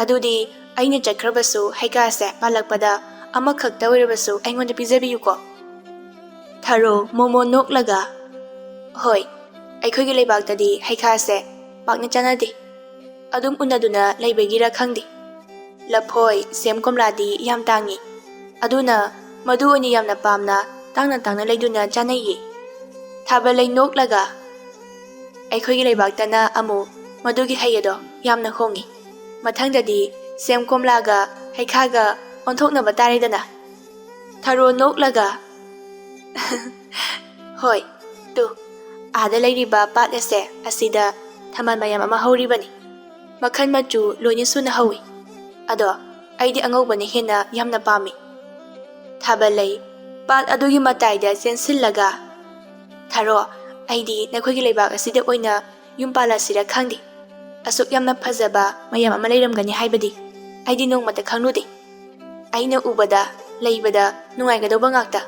ꯑꯗꯨꯗꯤ ꯑꯩꯅ ꯆꯠꯈ꯭ꯔꯕꯁꯨ ꯍꯩꯈꯥꯁꯦ ꯄꯥꯜꯂꯛꯄꯗ ꯑꯃꯈꯛꯇ ꯑꯣꯏꯔꯕꯁꯨ ꯑꯩꯉꯣꯟꯗ ꯄꯤꯖꯕꯤꯌꯨꯀꯣ ꯊꯥꯔꯣ ꯃꯣꯃꯣ ꯅꯣꯛꯂꯒ ꯍꯣꯏ ꯑꯩꯈꯣꯏꯒꯤ ꯂꯩꯕꯥꯛꯇꯗꯤ ꯍꯩꯈꯥꯁꯦ ꯄꯥꯛꯅ ꯆꯥꯅꯗꯦ ꯑꯗꯨꯝ ꯎꯅꯗꯨꯅ ꯂꯩꯕꯒꯤꯔ ꯈꯪꯗꯦ ꯂꯐꯣꯏ ꯁꯦꯝ ꯀꯣꯝꯂꯥꯗꯤ ꯌꯥꯝ ꯇꯥꯡꯉꯤ ꯑꯗꯨꯅ ꯃꯗꯨ ꯑꯣꯏꯅ ꯌꯥꯝꯅ ꯄꯥꯝꯅ ꯇꯥꯡꯅ ꯂꯩꯗꯨꯅ ꯆꯥꯅꯩꯌꯦ ꯊꯥꯕꯜꯂꯩ ꯅꯣꯛꯂꯒ ꯑꯩꯈꯣꯏꯒꯤ ꯂꯩꯕꯥꯛꯇꯅ ꯑꯃꯨꯛ ꯃꯗꯨꯒꯤ ꯍꯩ ꯑꯗꯣ ꯌꯥꯝꯅ ꯍꯣꯡꯉꯤ ꯃꯊꯪꯗꯗꯤ ꯁꯦꯝ ꯀꯣꯝꯂꯥꯒ ꯍꯩꯈꯥꯒ ꯑꯣꯟꯊꯣꯛꯅꯕ ꯇꯥꯔꯦꯗꯅ ꯊꯥꯔꯣ ꯅꯣꯛꯂꯒ ꯍꯣꯏ ꯇꯨ ꯑꯥꯗ ꯂꯩꯔꯤꯕ ꯄꯥꯠ ꯑꯁꯦ ꯑꯁꯤꯗ ꯊꯝꯕꯥꯜ ꯃꯌꯥꯝ ꯑꯃ ꯍꯧꯔꯤꯕꯅꯤ ꯃꯈꯜ ꯃꯆꯨ ꯂꯣꯏꯅ ꯁꯨꯅ ꯍꯧꯏ ꯑꯗꯣ ꯑꯩꯗꯤ ꯑꯉꯧꯕꯅ ꯍꯦꯟꯅ ꯌꯥꯝꯅ ꯄꯥꯝꯃꯤ ꯊꯥꯕꯜꯂꯩ ꯄꯥꯠ ꯑꯗꯨꯒꯤ ꯃꯇꯥꯏꯗ ꯆꯦꯟꯁꯤꯜꯂꯒ ꯊꯥꯔꯣ ꯑꯩꯗꯤ ꯅꯈꯣꯏꯒꯤ ꯂꯩꯕꯥꯛ ꯑꯁꯤꯗ ꯑꯣꯏꯅ ꯌꯨꯝ ꯄꯥꯜꯂꯁꯤꯔ ꯈꯪꯗꯦ ꯑꯁꯨꯛ ꯌꯥꯝꯅ ꯐꯖꯕ ꯃꯌꯥꯝ ꯑꯃ ꯂꯩꯔꯝꯒꯅꯤ ꯍꯥꯏꯕꯗꯤ ꯑꯩꯗꯤ ꯅꯣꯡꯃꯇ ꯈꯪꯂꯨꯗꯦ ꯑꯩꯅ ꯎꯕꯗ ꯂꯩꯕꯗ ꯅꯨꯡꯉꯥꯏꯒꯗꯧꯕ ꯉꯥꯛꯇ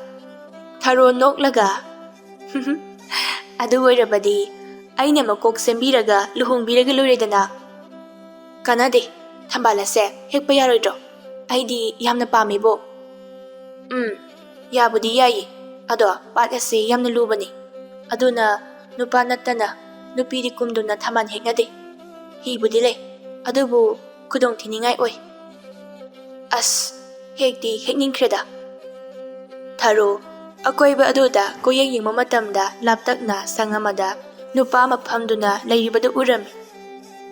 ꯊꯥꯔꯣ ꯅꯣꯛꯂꯒ ꯑꯗꯨ ꯑꯣꯏꯔꯕꯗꯤ ꯑꯩꯅ ꯃꯀꯣꯛ ꯁꯦꯝꯕꯤꯔꯒ ꯂꯨꯍꯣꯡꯕꯤꯔꯒ ꯂꯣꯏꯔꯦꯗꯅ ꯀꯥꯟꯅꯗꯦ ꯊꯝꯕꯥꯜ ꯑꯁꯦ ꯍꯦꯛꯄ ꯌꯥꯔꯣꯏꯗ꯭ꯔꯣ ꯑꯩꯗꯤ ꯌꯥꯝꯅ ꯄꯥꯝꯃꯦꯕꯣ ꯌꯥꯕꯨꯗꯤ ꯌꯥꯏꯌꯦ ꯑꯗꯣ ꯄꯥꯠ ꯑꯁꯦ ꯌꯥꯝꯅ ꯂꯨꯕꯅꯤ ꯑꯗꯨꯅ ꯅꯨꯄꯥ ꯅꯠꯇꯅ ꯅꯨꯄꯤꯗꯤ ꯀꯨꯝꯗꯨꯅ ꯊꯝꯕꯥꯜ ꯍꯦꯛꯅꯗꯦ ꯍꯤꯕꯨꯗꯤ ꯂꯩ ꯑꯗꯨꯕꯨ ꯈꯨꯗꯣꯡꯊꯤꯅꯤꯡꯉꯥꯏ ꯑꯣꯏ ꯑꯁ ꯍꯦꯛꯇꯤ ꯍꯦꯛꯅꯤꯡꯈ꯭ꯔꯦꯗ ꯊꯥꯔꯣ ꯑꯀꯣꯏꯕ ꯑꯗꯨꯗ ꯀꯣꯌꯦꯡ ꯌꯦꯡꯕ ꯃꯇꯝꯗ ꯂꯥꯞꯇꯛꯅ ꯁꯪ ꯑꯃꯗ ꯅꯨꯄꯥ ꯑꯃ ꯐꯝꯗꯨꯅ ꯂꯩꯔꯤꯕꯗꯨ ꯎꯔꯝꯃꯤ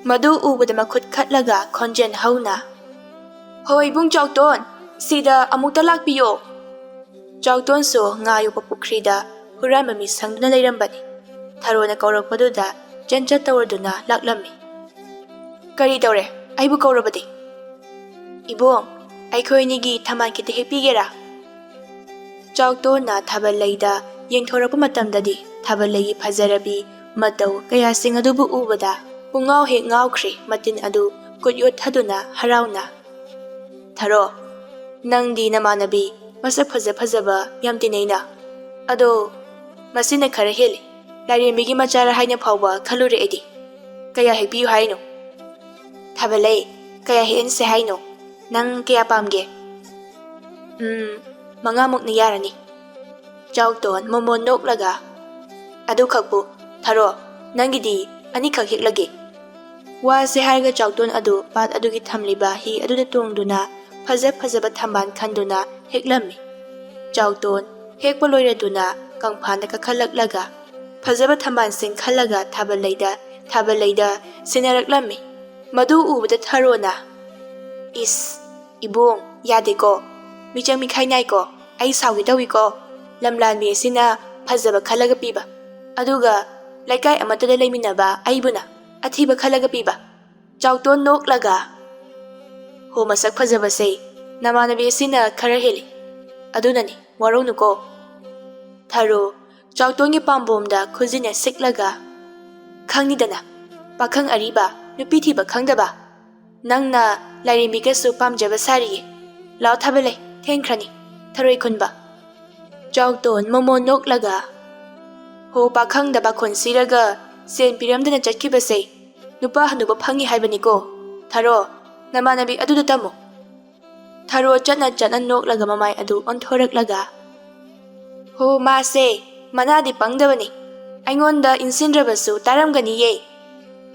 ꯃꯗꯨ ꯎꯕꯗ ꯃꯈꯨꯠ ꯈꯠꯂꯒ ꯈꯣꯟꯖꯦꯜ ꯍꯧꯅ ꯍꯣꯏ ꯏꯕꯨꯡ ꯆꯥꯎꯇꯣꯟ ꯁꯤꯗ ꯑꯃꯨꯛꯇ ꯂꯥꯛꯄꯤꯌꯣ ꯆꯥꯎꯇꯣꯟꯁꯨ ꯉꯥ ꯌꯣꯛꯄ ꯄꯨꯈ꯭ꯔꯤꯗ ꯍꯨꯔꯥꯟꯕ ꯃꯤ ꯁꯪꯗꯨꯅ ꯂꯩꯔꯝꯕꯅꯤ ꯊꯥꯔꯣꯅ ꯀꯧꯔꯛꯄꯗꯨꯗ ꯆꯦꯟꯆꯠ ꯇꯧꯔꯗꯨꯅ ꯂꯥꯛꯂꯝꯃꯤ ꯀꯔꯤ ꯇꯧꯔꯦ ꯑꯩꯕꯨ ꯀꯧꯔꯕꯗꯤ ꯏꯕꯣꯡ ꯑꯩꯈꯣꯏ ꯑꯅꯤꯒꯤ ꯊꯝꯕꯥꯜ ꯈꯤꯇ ꯍꯦꯛꯄꯤꯒꯦꯔꯥ ꯆꯥꯎꯇꯣꯟꯅ ꯊꯥꯕꯜꯂꯩꯗ ꯌꯦꯡꯊꯣꯔꯛꯄ ꯃꯇꯝꯗꯗꯤ ꯊꯥꯕꯜꯂꯩꯒꯤ ꯐꯖꯔꯕꯤ ꯃꯇꯧ ꯀꯌꯥꯁꯤꯡ ꯑꯗꯨꯕꯨ ꯎꯕꯗ ꯄꯨꯡꯉꯥꯎ ꯍꯦꯛ ꯉꯥꯎꯈ꯭ꯔꯦ ꯃꯇꯤꯟ ꯑꯗꯨ ꯈꯨꯠ ꯌꯣꯠꯊꯗꯨꯅ ꯍꯔꯥꯎꯅ ꯊꯥꯔꯣ ꯅꯪꯗꯤ ꯅꯃꯥꯟꯅꯕꯤ ꯃꯁꯛ ꯐꯖꯕ ꯌꯥꯝ ꯇꯤꯟꯅꯩꯅ ꯑꯗꯣ ꯃꯁꯤꯅ ꯈꯔ ꯍꯦꯜꯂꯤ ꯂꯥꯏꯔꯦꯝꯕꯤꯒꯤ ꯃꯆꯥꯔ ꯍꯥꯏꯅ ꯐꯥꯎꯕ ꯈꯜꯂꯨꯔꯦ ꯑꯩꯗꯤ ꯀꯌꯥ ꯍꯦꯛꯄꯤꯌꯨ ꯍꯥꯏꯅꯣ ꯊꯥꯕꯜꯂꯩ ꯀꯌꯥ ꯍꯦꯛꯍꯟꯁꯦ ꯍꯥꯏꯅꯣ ꯅꯪ ꯀꯌꯥ ꯄꯥꯝꯒꯦ 5ꯃꯨꯛꯅ ꯌꯥꯔꯅꯤ ꯆꯥꯎꯇꯣꯟ ꯃꯣꯃꯣ ꯅꯣꯛꯂꯒ ꯑꯗꯨꯈꯛꯄꯨ ꯊꯥꯔꯣ ꯅꯪꯒꯤꯗꯤ 2ꯈꯛ ꯍꯦꯛꯂꯒꯦ ꯋꯥꯁꯦ ꯍꯥꯏꯔꯒ ꯆꯥꯎꯇꯣꯟ ꯑꯗꯨ ꯄꯥꯠ ꯑꯗꯨꯒꯤ ꯊꯝꯂꯤꯕ ꯍꯤ ꯑꯗꯨꯗ ꯇꯣꯡꯗꯨꯅ ꯐꯖꯕ ꯊꯝꯕꯥꯜ ꯈꯟꯗꯨꯅ ꯍꯦꯛꯂꯝꯃꯤ ꯆꯥꯎꯇꯣꯟ ꯍꯦꯛꯄ ꯂꯣꯏꯔꯗꯨꯅ ꯀꯪꯐꯥꯟꯗ ꯀꯥꯈꯠꯂꯛꯂꯒ ꯐꯖꯕ ꯊꯝꯕꯥꯜꯁꯤꯡ ꯈꯜꯂꯒ ꯊꯥꯕꯜꯂꯩꯗ ꯁꯤꯟꯅꯔꯛꯂꯝꯃꯤ ꯃꯗꯨ ꯎꯕꯗ ꯊꯥꯔꯣꯅ ꯏꯁ ꯏꯕꯣꯡ ꯌꯥꯗꯦꯀꯣ ꯃꯤꯆꯪ ꯃꯤꯈꯥꯏ ꯅꯥꯏꯀꯣ ꯑꯩ ꯁꯥꯎꯒꯦ ꯇꯧꯏꯀꯣ ꯂꯝꯂꯥꯟꯕꯤ ꯑꯁꯤꯅ ꯐꯖꯕ ꯈꯜꯂꯒ ꯄꯤꯕ ꯑꯗꯨꯒ ꯂꯩꯀꯥꯏ ꯑꯃꯠꯇꯗ ꯂꯩꯃꯤꯟꯅꯕ ꯑꯩꯕꯨꯅ ꯑꯊꯤꯕ ꯈꯜꯂꯒ ꯄꯤꯕ ꯆꯥꯎꯇꯣꯟ ꯅꯣꯛꯂꯒ ꯍꯣ ꯃꯁꯛ ꯐꯖꯕꯁꯦ ꯅꯃꯥꯟꯅꯕꯤ ꯑꯁꯤꯅ ꯈꯔ ꯍꯦꯜꯂꯤ ꯑꯗꯨꯅꯅꯤ ꯋꯥꯔꯧꯅꯨꯀꯣ ꯊꯥꯔꯣ ꯆꯥꯎꯇꯣꯟꯒꯤ ꯄꯥꯝꯕꯣꯝꯗ ꯈꯨꯖꯤꯟꯅ ꯁꯤꯛꯂꯒ ꯈꯪꯅꯤꯗꯅ ꯄꯥꯈꯪ ꯑꯔꯤꯕ ꯅꯨꯄꯤ ꯊꯤꯕ ꯈꯪꯗꯕ ꯅꯪꯅ ꯂꯥꯏꯔꯦꯝꯕꯤꯒꯁꯨ ꯄꯥꯝꯖꯕ ꯁꯥꯔꯤꯌꯦ ꯂꯥꯎ ꯊꯥꯕꯜꯂꯩ ꯊꯦꯡꯈ꯭ꯔꯅꯤ ꯊꯔꯣꯏ ꯈꯨꯟꯕ ꯆꯥꯎꯇꯣꯟ ꯃꯣꯃꯣ ꯅꯣꯛꯂꯒ ꯍꯣ ꯄꯥꯈꯪꯗ ꯄꯥꯈꯣꯟ ꯁꯤꯔꯒ ꯁꯦꯟ ꯄꯤꯔꯝꯗꯅ ꯆꯠꯈꯤꯕꯁꯦ ꯅꯨꯄꯥ ꯍꯅꯨꯕ ꯐꯪꯉꯤ ꯍꯥꯏꯕꯅꯤꯀோ ꯊꯥꯔꯣ ꯅꯃꯥꯟꯅꯕꯤ ꯑꯗꯨꯗ ꯇꯝꯃꯨ ꯊꯥꯔꯣ ꯆꯠꯅ ꯅꯣꯛꯂꯒ ꯃꯃꯥꯏ ꯑꯗꯨ ꯑꯣꯟꯊꯣꯔꯛꯂꯒ ꯍꯣ ꯃꯥꯁꯦ ꯃꯅꯥꯗꯤ ꯄꯪꯗꯕꯅꯤ ꯑꯩꯉꯣꯟꯗ ꯏꯟꯁꯤꯟꯗ꯭ꯔꯕꯁꯨ ꯇꯥꯔꯝꯒꯅꯤꯌꯦ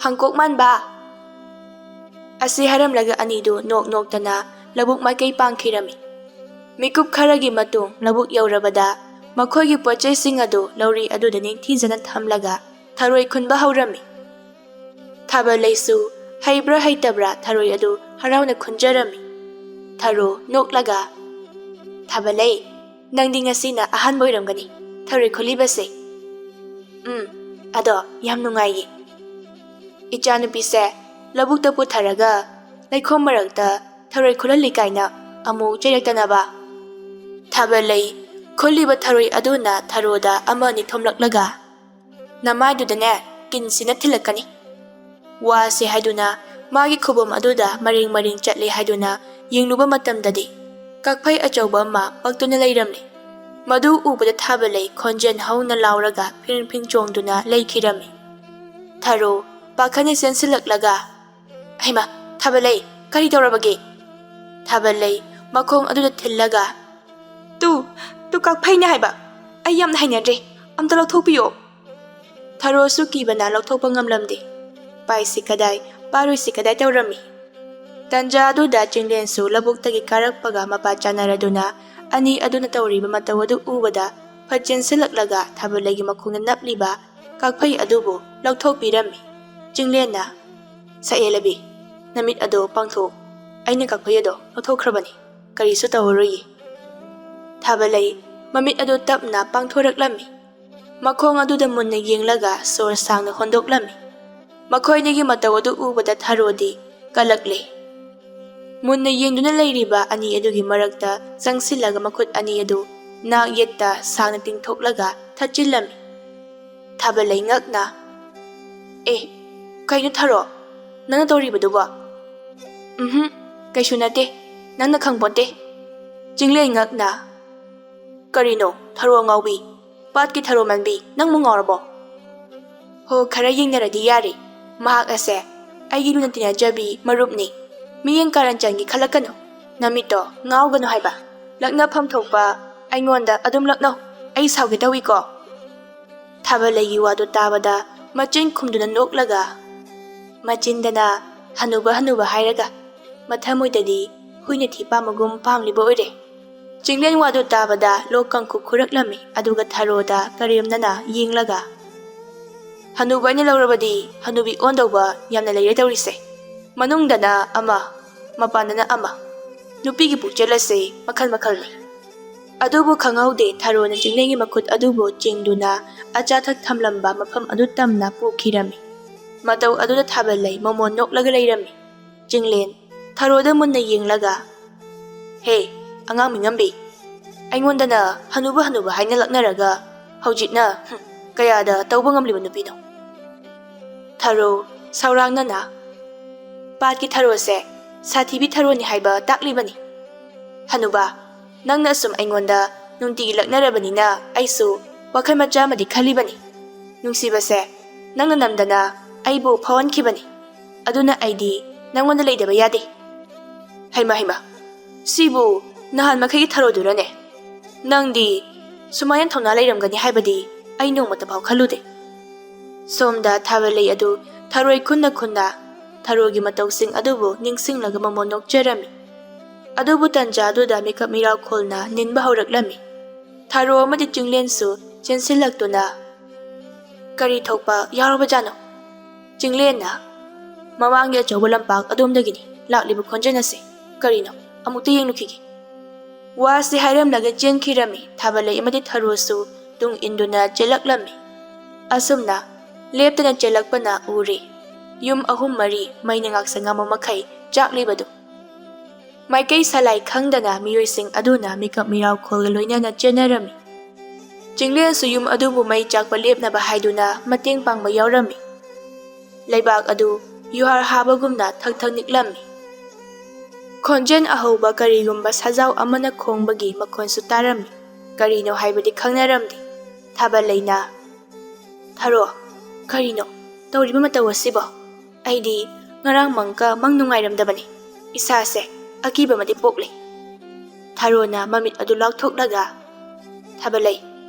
ꯍꯪꯀꯣꯛ ꯃꯥꯟꯕ ꯑꯁꯤ ꯍꯥꯏꯔꯝꯂꯒ ꯑꯅꯤꯗꯨ ꯅꯣꯛꯇꯅ ꯂꯧꯕꯨꯛ ꯃꯥꯏꯀꯩ ꯄꯥꯡꯈꯤꯔꯝꯃꯤ ꯃꯤꯀꯨꯞ ꯈꯔꯒꯤ ꯃꯇꯨꯡ ꯂꯧꯕꯨꯛ ꯌꯧꯔꯕꯗ ꯃꯈꯣꯏꯒꯤ ꯄꯣꯠꯆꯩꯁꯤꯡ ꯑꯗꯨ ꯂꯧꯔꯤ ꯑꯗꯨꯗ ꯅꯤꯡꯊꯤꯖꯅ ꯊꯝꯂꯒ ꯊꯔꯣꯏ ꯈꯨꯟꯕ ꯍꯧꯔꯝꯃꯤ ꯊꯥꯕꯜꯂꯩꯁꯨ ꯍꯩꯕ꯭ꯔꯥ ꯍꯩꯇꯕ꯭ꯔꯥ ꯊꯔꯣꯏ ꯑꯗꯨ ꯍꯔꯥꯎꯅ ꯈꯨꯟꯖꯔꯝꯃꯤ ꯊꯥꯔꯣ ꯅꯣꯛꯂꯒ ꯊꯥꯕꯜꯂꯩ ꯅꯪꯗꯤ ꯉꯁꯤꯅ ꯑꯍꯥꯟꯕ ꯑꯣꯏꯔꯝꯒꯅꯤ ꯊꯔꯣꯏ ꯈꯨꯜꯂꯤꯕꯁꯦ ꯑꯗꯣ ꯌꯥꯝ ꯅꯨꯡꯉꯥꯏꯌꯦ ꯏꯆꯥꯅꯨꯄꯤꯁꯦ ꯂꯧꯕꯨꯛꯇ ꯄꯨꯊꯔꯒ ꯂꯩꯈꯣꯝ ꯃꯔꯛꯇ ꯊꯔꯣꯏ ꯈꯨꯜꯍꯜꯂꯤ ꯀꯥꯏꯅ ꯑꯃꯨꯛ ꯆꯩꯔꯛꯇꯅꯕ ꯊꯥꯕꯜꯂꯩ ꯈꯨꯜꯂꯤꯕ ꯊꯔꯣꯏ ꯑꯗꯨꯅ ꯊꯥꯔꯣꯗ ꯑꯃꯅꯤ ꯊꯣꯝꯂꯛꯂꯒ ꯅꯃꯥꯏꯗꯨꯗꯅꯦ ꯀꯤꯟꯁꯤꯅ ꯊꯤꯜꯂꯛꯀꯅꯤ ꯋꯥꯁꯦ ꯍꯥꯏꯗꯨꯅ ꯃꯥꯒꯤ ꯈꯨꯕꯝ ꯑꯗꯨꯗ ꯃꯔꯤꯡ ꯃꯔꯤꯡ ꯆꯠꯂꯦ ꯍꯥꯏꯗꯨꯅ ꯌꯦꯡꯂꯨꯕ ꯃꯇꯝꯗꯗꯤ ꯀꯛꯐꯩ ꯑꯆꯧꯕ ꯑꯃ ꯄꯛꯇꯨꯅ ꯂꯩꯔꯝꯂꯦ ꯃꯗꯨ ꯎꯕꯗ ꯊꯥꯕꯜꯂꯩ ꯈꯣꯟꯖꯦꯜ ꯍꯧꯅ ꯂꯥꯎꯔꯒ ꯐꯤꯡ ꯐꯤꯡ ꯆꯣꯡꯗꯨꯅ ꯂꯩꯈꯤꯔꯝꯃꯤ ꯊꯥꯔꯣ ꯄꯥꯈꯠꯅ ꯆꯦꯟꯁꯤꯜꯂꯛꯂꯒ ꯍꯩꯃꯥ ꯊꯥꯕꯜꯂꯩ ꯀꯔꯤ ꯇꯧꯔꯕꯒꯦ ꯊꯥꯕꯜꯂꯩ ꯃꯈꯣꯡ ꯑꯗꯨꯗ ꯊꯤꯜꯂꯒ ꯇꯨ ꯀꯛꯐꯩꯅꯦ ꯍꯥꯏꯕ ꯑꯩ ꯌꯥꯝꯅ ꯍꯩꯅꯗ꯭ꯔꯦ ꯑꯝꯇ ꯂꯧꯊꯣꯛꯄꯤꯌꯣ ꯊꯥꯔꯣꯁꯨ ꯀꯤꯕꯅ ꯂꯧꯊꯣꯛꯄ ꯉꯝꯂꯝꯗꯦ ꯄꯥꯏꯁꯤ ꯀꯗꯥꯏ ꯄꯥꯔꯨꯏꯁꯤ ꯀꯗꯥꯏ ꯇꯧꯔꯝꯃꯤ ꯇꯟꯖꯥ ꯑꯗꯨꯗ ꯆꯤꯡꯂꯦꯟꯁꯨ ꯂꯧꯕꯨꯛꯇꯒꯤ ꯀꯥꯔꯛꯄꯒ ꯃꯄꯥ ꯆꯥꯟꯅꯔꯗꯨꯅ ꯑꯅꯤ ꯑꯗꯨꯅ ꯇꯧꯔꯤꯕ ꯃꯇꯧ ꯑꯗꯨ ꯎꯕꯗ ꯐꯠ ꯆꯦꯟꯁꯤꯜꯂꯛꯂꯒ ꯊꯥꯕꯜꯂꯩꯒꯤ ꯃꯈꯣꯡꯗ ꯅꯞꯂꯤꯕ ꯀꯛꯐꯩ ꯑꯗꯨꯕꯨ ꯂꯧꯊꯣꯛꯄꯤꯔꯝꯃꯤ ꯆꯤꯡꯂꯦꯟꯅ ꯁꯛꯑꯦꯂꯕꯤ ꯅꯃꯤꯠ ꯑꯗꯣ ꯄꯥꯡꯊꯣꯛ ꯑꯩꯅ ꯀꯛꯐꯩ ꯑꯗꯣ ꯂꯧꯊꯣꯛꯈ꯭ꯔꯕꯅꯤ ꯀꯔꯤꯁꯨ ꯇꯧꯔꯔꯣꯏꯌꯦ ꯊꯥꯕꯜꯂꯩ ꯃꯃꯤꯠ ꯑꯗꯨ ꯇꯞꯅ ꯄꯥꯡꯊꯣꯔꯛꯂꯝꯃꯤ ꯃꯈꯣꯡ ꯑꯗꯨꯗ ꯃꯨꯟꯅ ꯌꯦꯡꯂꯒ ꯁꯣꯔ ꯁꯥꯡꯅ ꯍꯣꯟꯗꯣꯛꯂꯝꯃꯤ ꯃꯈꯣꯏꯅꯤꯒꯤ ꯃꯇꯧ ꯑꯗꯨ ꯎꯕꯗ ꯊꯥꯔꯣꯗꯤ ꯀꯜꯂꯛꯂꯦ ꯃꯨꯟꯅ ꯌꯦꯡꯗꯨꯅ ꯂꯩꯔꯤꯕ ꯑꯅꯤ ꯑꯗꯨꯒꯤ ꯃꯔꯛꯇ ꯆꯪꯁꯤꯜꯂꯒ ꯃꯈꯨꯠ ꯑꯅꯤ ꯑꯗꯨ ꯅꯥꯛ ꯌꯦꯠꯇ ꯁꯥꯡꯅ ꯇꯤꯡꯊꯣꯛꯂꯒ ꯊꯠꯆꯤꯜꯂꯝꯃꯤ ꯊꯥꯕꯜꯂꯩ ꯉꯛꯅ ꯀꯩꯅꯣ ꯊꯥꯔꯣ ꯅꯪꯅ ꯇꯧꯔꯤꯕꯗꯨꯕꯣ ꯀꯩꯁꯨ ꯅꯠꯇꯦ ꯅꯪꯅ ꯈꯪꯄꯣꯟꯇꯦ ꯆꯤꯡꯂꯦꯟ ꯉꯛꯅ ꯀꯔꯤꯅꯣ ꯊꯥꯔꯣ ꯑꯉꯥꯎꯕꯤ ꯄꯥꯠꯀꯤ ꯊꯥꯔꯣ ꯃꯥꯟꯕꯤ ꯅꯪꯕꯨ ꯉꯥꯎꯔꯕꯣ ꯍꯣ ꯈꯔ ꯌꯦꯡꯅꯔꯗꯤ ꯌꯥꯔꯦ ꯃꯍꯥꯛ ꯑꯁꯦ ꯑꯩꯒꯤ ꯂꯨꯅ ꯇꯤꯟꯅꯖꯕꯤ ꯃꯔꯨꯞꯅꯤ ꯃꯤꯠꯌꯦꯡ ꯀꯥꯔꯟꯆꯟꯒꯤ ꯈꯜꯂꯛꯀꯅꯨ ꯅꯃꯤꯠꯇꯣ ꯉꯥꯎꯒꯅꯨ ꯍꯥꯏꯕ ꯂꯛꯅꯐꯝ ꯊꯣꯛꯄ ꯑꯩꯉꯣꯟꯗ ꯑꯗꯨꯝ ꯂꯛꯅꯧ ꯑꯩ ꯁꯥꯎꯒꯦ ꯇꯧꯏꯀꯣ ꯊꯥꯕꯜꯂꯩꯒꯤ ꯋꯥꯗꯨ ꯇꯥꯕꯗ ꯃꯆꯤꯟ ꯈꯨꯝꯗꯨꯅ ꯅꯣꯛꯂꯒ ꯃꯆꯤꯟꯗꯅ ꯍꯅꯨꯕ ꯍꯥꯏꯔꯒ ꯃꯊꯃꯣꯏꯗꯗꯤ ꯍꯨꯏꯅ ꯊꯤ ꯄꯥꯝꯕꯒꯨꯝ ꯄꯥꯝꯂꯤꯕ ꯑꯣꯏꯔꯦ ꯆꯤꯡꯂꯦꯟ ꯋꯥꯗꯨ ꯇꯥꯕꯗ ꯂꯣꯛ ꯀꯪꯈꯨ ꯈꯨꯔꯛꯂꯝꯃꯤ ꯑꯗꯨꯒ ꯊꯥꯔꯣꯗ ꯀꯔꯦꯝꯅꯅ ꯌꯦꯡꯂꯒ ꯍꯅꯨꯕ ꯑꯩꯅ ꯂꯧꯔꯕꯗꯤ ꯍꯅꯨꯕꯤ ꯑꯣꯟꯗꯧꯕ ꯌꯥꯝꯅ ꯂꯩꯔꯦ ꯇꯧꯔꯤꯁꯦ ꯃꯅꯨꯡꯗꯅ ꯑꯃ ꯃꯄꯥꯟꯗꯅ ꯑꯃ ꯅꯨꯄꯤꯒꯤ ꯄꯨꯛꯆꯦꯜ ꯑꯁꯦ ꯃꯈꯜ ꯃꯈꯜꯅꯤ ꯑꯗꯨꯕꯨ ꯈꯪꯍꯧꯗꯦ ꯊꯥꯔꯣꯅ ꯆꯤꯡꯂꯦꯟꯒꯤ ꯃꯈꯨꯠ ꯑꯗꯨꯕꯨ ꯆꯤꯡꯗꯨꯅ ꯑꯆꯥꯊꯛ ꯊꯝꯂꯝꯕ ꯃꯐꯝ ꯑꯗꯨ ꯇꯝꯅ ꯄꯨꯈꯤꯔꯝꯃꯤ ꯃꯇꯧ ꯑꯗꯨꯗ ꯊꯥꯕꯜꯂꯩ ꯃꯃꯣꯟ ꯅꯣꯛꯂꯒ ꯂꯩꯔꯝꯃꯤ ꯆꯤꯡꯂꯦꯟ ꯊꯥꯔꯣꯗ ꯃꯨꯟꯅ ꯌꯦꯡꯂꯒ ꯍꯦ ꯑꯉꯥꯡ ꯃꯤꯉꯝꯕꯤ ꯑꯩꯉꯣꯟꯗꯅ ꯍꯅꯨꯕ ꯍꯥꯏꯅ ꯂꯛꯅꯔꯒ ꯍꯧꯖꯤꯛꯅ ꯀꯌꯥꯗ ꯇꯧꯕ ꯉꯝꯂꯤꯕ ꯅꯨꯄꯤꯅꯣ ꯊꯥꯔꯣ ꯁꯥꯎꯔꯥꯡꯅꯅ ꯄꯥꯠꯀꯤ ꯊꯥꯔꯣꯁꯦ ꯁꯥꯊꯤꯕꯤ ꯊꯥꯔꯣꯅꯤ ꯍꯥꯏꯕ ꯇꯥꯛꯂꯤꯕꯅꯤ ꯍꯅꯨꯕ ꯅꯪꯅ ꯑꯁꯨꯝ ꯑꯩꯉꯣꯟꯗ ꯅꯨꯡꯇꯤꯒꯤ ꯂꯛꯅꯔꯕꯅꯤꯅ ꯑꯩꯁꯨ ꯋꯥꯈꯜ ꯃꯆꯥ ꯑꯃꯗꯤ ꯈꯜꯂꯤꯕꯅꯤ ꯅꯨꯡꯁꯤꯕꯁꯦ ꯅꯪꯅ ꯅꯝꯗꯅ ꯑꯩꯕꯨ ꯐꯥꯎꯍꯟꯈꯤꯕꯅꯤ ꯑꯗꯨꯅ ꯑꯩꯗꯤ ꯅꯪꯉꯣꯟꯗ ꯂꯩꯗꯕ ꯌꯥꯗꯦ ꯍꯩꯃꯥ ꯁꯤꯕꯨ ꯅꯍꯥꯟ ꯃꯈꯩꯒꯤ ꯊꯥꯔꯣꯗꯨꯔꯅꯦ ꯅꯪꯗꯤ ꯁꯨꯃꯥꯏꯅ ꯊꯧꯅꯥ ꯂꯩꯔꯝꯒꯅꯤ ꯍꯥꯏꯕꯗꯤ ꯑꯩ ꯅꯣꯡꯃꯇ ꯐꯥꯎ ꯈꯜꯂꯨꯗꯦ ꯁꯣꯝꯗ ꯊꯥꯕꯜꯂꯩ ꯑꯗꯨ ꯊꯔꯣꯏ ꯈꯨꯟꯅ ꯊꯥꯔꯣꯒꯤ ꯃꯇꯧꯁꯤꯡ ꯑꯗꯨꯕꯨ ꯅꯤꯡꯁꯤꯡꯂꯒ ꯃꯃꯣꯟ ꯅꯣꯛꯆꯔꯝꯃꯤ ꯑꯗꯨꯕꯨ ꯇꯟꯖꯥ ꯑꯗꯨꯗ ꯃꯤꯀꯞ ꯃꯤꯔꯥꯎꯈꯣꯜꯅ ꯅꯤꯟꯕ ꯍꯧꯔꯛꯂꯝꯃꯤ ꯊꯥꯔꯣ ꯑꯃꯗꯤ ꯆꯤꯡꯂꯦꯟꯁꯨ ꯆꯦꯟꯁꯤꯜꯂꯛꯇꯨꯅ ꯀꯔꯤ ꯊꯣꯛꯄ ꯌꯥꯎꯔꯕꯖꯥꯠꯅꯣ ꯆꯤꯡꯂꯦꯟꯅ ꯃꯃꯥꯡꯒꯤ ꯑꯆꯧꯕ ꯂꯝꯄꯥꯛ ꯑꯗꯣꯝꯗꯒꯤꯅꯤ ꯂꯥꯛꯂꯤꯕ ꯈꯣꯟꯖꯦꯜ ꯑꯁꯤ ꯀꯔꯤꯅꯣ ꯑꯃꯨꯛꯇ ꯌꯦꯡꯂꯨꯈꯤꯒꯦ ꯋꯥꯁꯤ ꯍꯥꯏꯔꯝꯂꯒ ꯆꯦꯟꯈꯤꯔꯝꯃꯤ ꯊꯥꯕꯜꯂꯩ ꯑꯃꯗꯤ ꯊꯥꯔꯣꯁꯨ ꯇꯨꯡ ꯏꯟꯗꯨꯅ ꯆꯦꯜꯂꯛꯂꯝꯃꯤ ꯑꯁꯨꯝꯅ ꯂꯦꯞꯇꯅ ꯆꯦꯜꯂꯛꯄꯅ ꯎꯔꯤ ꯌꯨꯝ 3-4 ꯃꯩꯅ ꯉꯥꯛꯁꯪꯉꯝꯕ ꯃꯈꯩ ꯆꯥꯛꯂꯤꯕꯗꯨ ꯃꯥꯏꯀꯩ ꯁꯂꯥꯏ ꯈꯪꯗꯅ ꯃꯤꯑꯣꯏꯁꯤꯡ ꯑꯗꯨꯅ ꯃꯤꯀꯞ ꯃꯤꯔꯥꯎꯈꯣꯜꯒ ꯂꯣꯏꯅꯅ ꯆꯦꯟꯅꯔꯝꯃꯤ ꯆꯤꯡꯂꯦꯟꯁꯨ ꯌꯨꯝ ꯑꯗꯨꯕꯨ ꯃꯩ ꯆꯥꯛꯄ ꯂꯦꯞꯅꯕ ꯍꯥꯏꯗꯨꯅ ꯃꯇꯦꯡ ꯄꯥꯡꯕ ꯌꯥꯎꯔꯝꯃꯤ ꯂꯩꯕꯥꯛ ꯑꯗꯨ ꯌꯨꯍꯥꯔ ꯍꯥꯕꯒꯨꯝꯅ ꯊꯛ ꯊꯛ ꯅꯤꯛꯂꯝꯃꯤ ꯈꯣꯟꯖꯦꯜ ꯑꯍꯧꯕ ꯀꯔꯤꯒꯨꯝꯕ ꯁꯥꯖꯥꯎ ꯑꯃꯅ ꯈꯣꯡꯕꯒꯤ ꯃꯈꯣꯟꯁꯨ ꯇꯥꯔꯝꯃꯤ ꯀꯔꯤꯅꯣ ꯍꯥꯏꯕꯗꯤ ꯈꯪꯅꯔꯝꯗꯦ ꯊꯥꯕꯜꯂꯩꯅ ꯊꯥꯔꯣ ꯀꯔꯤꯅꯣ ꯇꯧꯔꯤꯕ ꯃꯇꯧ ꯑꯁꯤꯕꯣ ꯑꯩꯗꯤ ꯉꯔꯥꯡ ꯃꯪ ꯅꯨꯡꯉꯥꯏꯔꯝꯗꯕꯅꯤ ꯏꯁꯥꯁꯦ ꯑꯀꯤꯕ ꯑꯃꯗꯤ ꯄꯣꯛꯂꯤ ꯊꯥꯔꯣꯅ ꯃꯃꯤꯠ ꯑꯗꯨ ꯂꯥꯎꯊꯣꯛꯂꯒ ꯊꯥꯕꯜꯂꯩ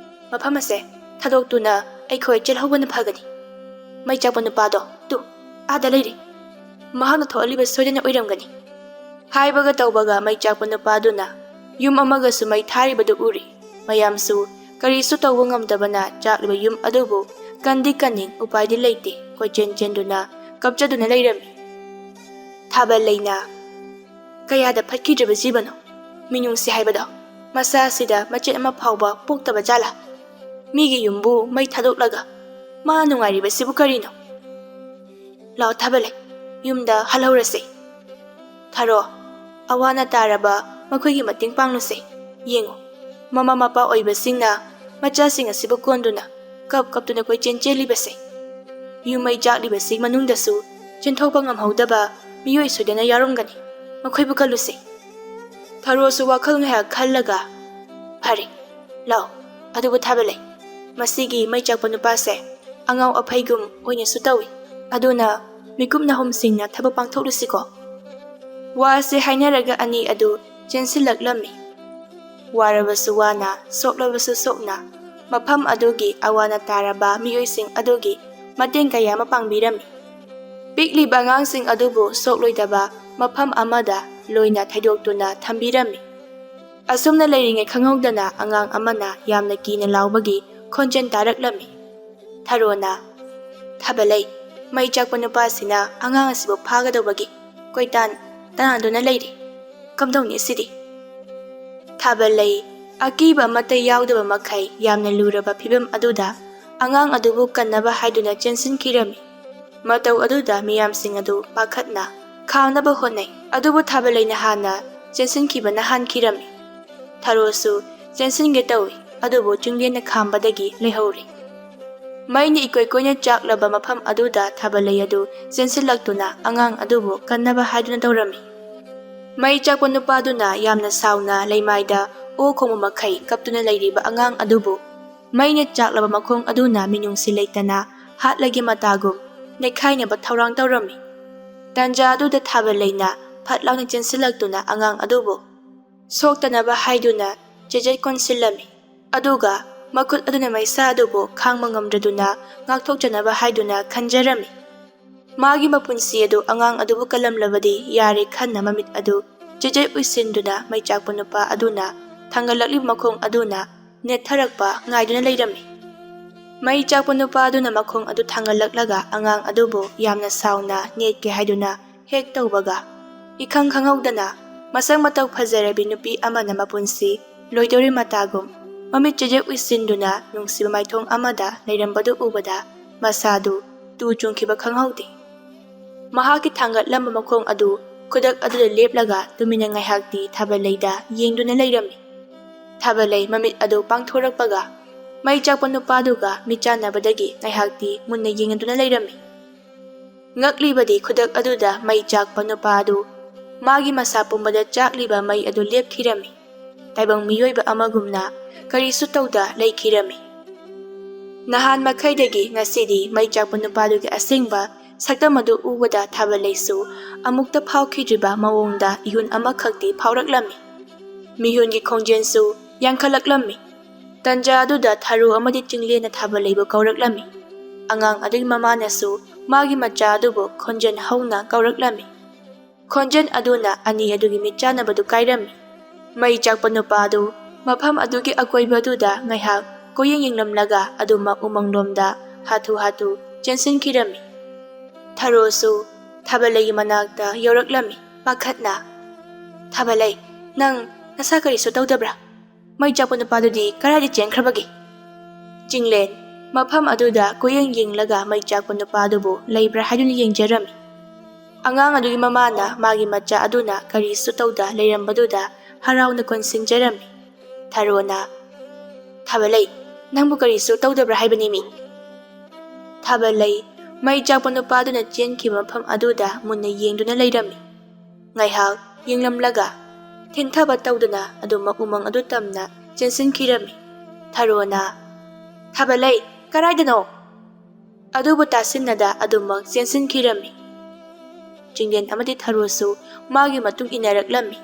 ꯃꯐꯝ ꯑꯁꯦ ꯊꯥꯗꯣꯛꯇꯨꯅ ꯑꯩꯈꯣꯏ ꯆꯦꯜꯍꯧꯕꯅ ꯐꯒꯅꯤ ꯃꯩ ꯆꯥꯛꯄ ꯅꯨꯄꯥꯗꯣ ꯑꯥꯗ ꯂꯩꯔꯤ ꯃꯍꯥꯛꯅ ꯊꯣꯛꯍꯜꯂꯤꯕ ꯁꯣꯏꯗꯅ ꯑꯣꯏꯔꯝꯒꯅꯤ ꯍꯥꯏꯕꯒ ꯇꯧꯕꯒ ꯃꯩ ꯆꯥꯛꯄ ꯅꯨꯄꯥꯗꯨꯅ ꯌꯨꯝ ꯑꯃꯒꯁꯨ ꯃꯩ ꯊꯥꯔꯤꯕꯗꯨ ꯎꯔꯤ ꯃꯌꯥꯝꯁꯨ ꯀꯔꯤꯁꯨ ꯇꯧꯕ ꯉꯝꯗꯕꯅ ꯆꯥꯛꯂꯤꯕ ꯌꯨꯝ ꯑꯗꯨꯕꯨ ꯀꯟꯗꯤ ꯀꯟꯅꯤꯡ ꯎꯄꯥꯏꯗꯤ ꯂꯩꯇꯦ ꯀꯣꯏꯆꯦꯟ ꯆꯦꯟꯗꯨꯅ ꯀꯞꯆꯗꯨꯅ ꯂꯩꯔꯝꯃꯤ ꯊꯥꯕꯜꯂꯩꯅ ꯀꯌꯥꯗ ꯐꯠꯈꯤꯗ꯭ꯔꯤꯕ ꯖꯤꯕꯅꯣ ꯃꯤꯅꯨꯡꯁꯤ ꯍꯥꯏꯕꯗꯣ ꯃꯁꯥ ꯑꯁꯤꯗ ꯃꯆꯦꯠ ꯑꯃ ꯐꯥꯎꯕ ꯄꯣꯛꯇꯕ ꯖꯥꯠꯂꯥ ꯃꯤꯒꯤ ꯌꯨꯝꯕꯨ ꯃꯩ ꯊꯥꯗꯣꯛꯂꯒ ꯃꯥ ꯅꯨꯡꯉꯥꯏꯔꯤꯕꯁꯤꯕꯨ ꯀꯔꯤꯅꯣ ꯂꯥꯛꯑꯣ ꯊꯥꯕꯜꯂꯩ ꯌꯨꯝꯗ ꯍꯜꯍꯧꯔꯁꯤ ꯊꯥꯔꯣ ꯑꯋꯥ ꯑꯅꯥ ꯇꯥꯔꯕ ꯃꯈꯣꯏꯒꯤ ꯃꯇꯦꯡ ꯄꯥꯡꯂꯨꯁꯦ ꯌꯦꯡꯉꯨ Mama mapa oibasingna machasing asibu konduna kaptuna koi chencelibase. Yumai jaklibasing manungdasu chenthokpa ngamhaudaba miyoi soidana yaromgani. Makhoibu kaluse. Tharosu wakhal ngha khallaga phari lao adubu Thaballei masigi mai chakpa nupase angau aphaigum oine sutawi aduna mikumna homsingna thaba pangthoklusiko. Wase hainaraga ani adu chensilaklami. Warabasu wana soklabasu sokna mafam adugi awana taraba miyoising adugi mateng kaya mapangbirami. Pikli bangangsing adubu sokloidaba mafam amada loina thaidoktuna thambirami. Asumna leiringai khanghaudana angang amana yamna kina laubagi khonjen taraklami. Tharona Thaballei mai chakpa nupasina angang asibu phagadobagi koitan tananduna leiri kamdongni sidi. Thaballei akiba mata yaudaba makhai yamna luraba phibam aduda angang adubu kannaba haiduna chensinkirami. Matau aduda miyamsing adu pakhatna khawnaba honai adubu Thaballei na hana chensinkibana hankirami. Tharosu chensinge tawi adubu chunglena khambadagi leihori. Maini ikoikoina chaklaba mafam aduda Thaballei adu chensilaktuna angang adubu kannaba haiduna tawrami. Mai chakpa nupaduna yamna sauna leimaida o khomu makhai kaptuna leiriba angang adubu maina chaklaba makhong aduna minungsi leitana hatlagi matagum nekhainaba thaurang tawrami. Tanja aduda Thaballei na phatlauna chensilaktuna angang adubu soktanaba haiduna jejai konsilami. Aduga makut aduna maisa adubu khangma ngamdraduna ngakthokjanaba haiduna khanjarami. Magi mapunsi adu angang adubu kalamlabadi yare khanna mamit adu jejai uisinduna mai chakpa nupa aduna thangalakli makhong aduna netharakpa ngaiduna leirami. Mai chakpa nupa aduna makhong adu thangalaklaga angang adubu yamna sauna netke haiduna hek tawbaga ikhang khanghaudana masang matau phajarabi nupi amana mapunsi loidori matagum mamit jejai uisinduna nungsiba maithong amada leirambadu ubada masadu tu chungkhiba khanghaudi. Mahaki thangatlamba makhong adu kudak aduda leplaga tumina ngaihakti Thaballei yengduna leirami. Thaballei mamit adu pangthorakpaga mai chakpa nupaduga michanabadagi ngaihakti munna yengaduna leirami. Ngaklibadi kudak aduda mai chakpa nupa adu magi masa pumbada chakliba mai adu lepkhirami. Taibang miyoiba amagumna karisu tawda leikhirami. Nahan makhaidagi ngasidi mai chakpa nupadugi asingba saktam adu ubada Thaballei amukta phawkhidriba mawongda ihun amakhakti phawraklami. Mihungi khongjensu yankhalaklammi. Tanja aduda Tharo Amadi chinglena Thaballei bu kauraklami. Angang adugi mamanasu magi macha adubu khonjen hauna kauraklami. Khonjen aduna ani adugi michanabadu kairami. Mai chakpa nupa adu mafam adugi akoiba aduda ngaihak koyeng yenglamlaga aduma umanglomda hatu chensinkirami. Tharosu Thaballei manakta yoraklami pakhatna. Thaballei nang nasa karisu tawdabra? Mai chakpa nupadudi karadi chenkrabagi? Chinglen mafam aduda koyeng yenglaga mai chakpa nupadubu leibra haiduna yengjarami. Angang adugi mamana magi macha aduna karisu tawda leirambaduda harauna konsinjarami. Tharona Thaballei nangbu karisu tawdabra haibanimi. Thaballei mai chakpa nupaduna chenkhiba mafam aduda munna yengduna leirami. Ngaihak yenglamlaga thinthaba tawduna aduma umang adu tamna chensinkirami. Tharona Thaballei karaidano adubu tasinnada adumak chensinkirami. Chinglen amadi Tharosu magi matung inaraklami.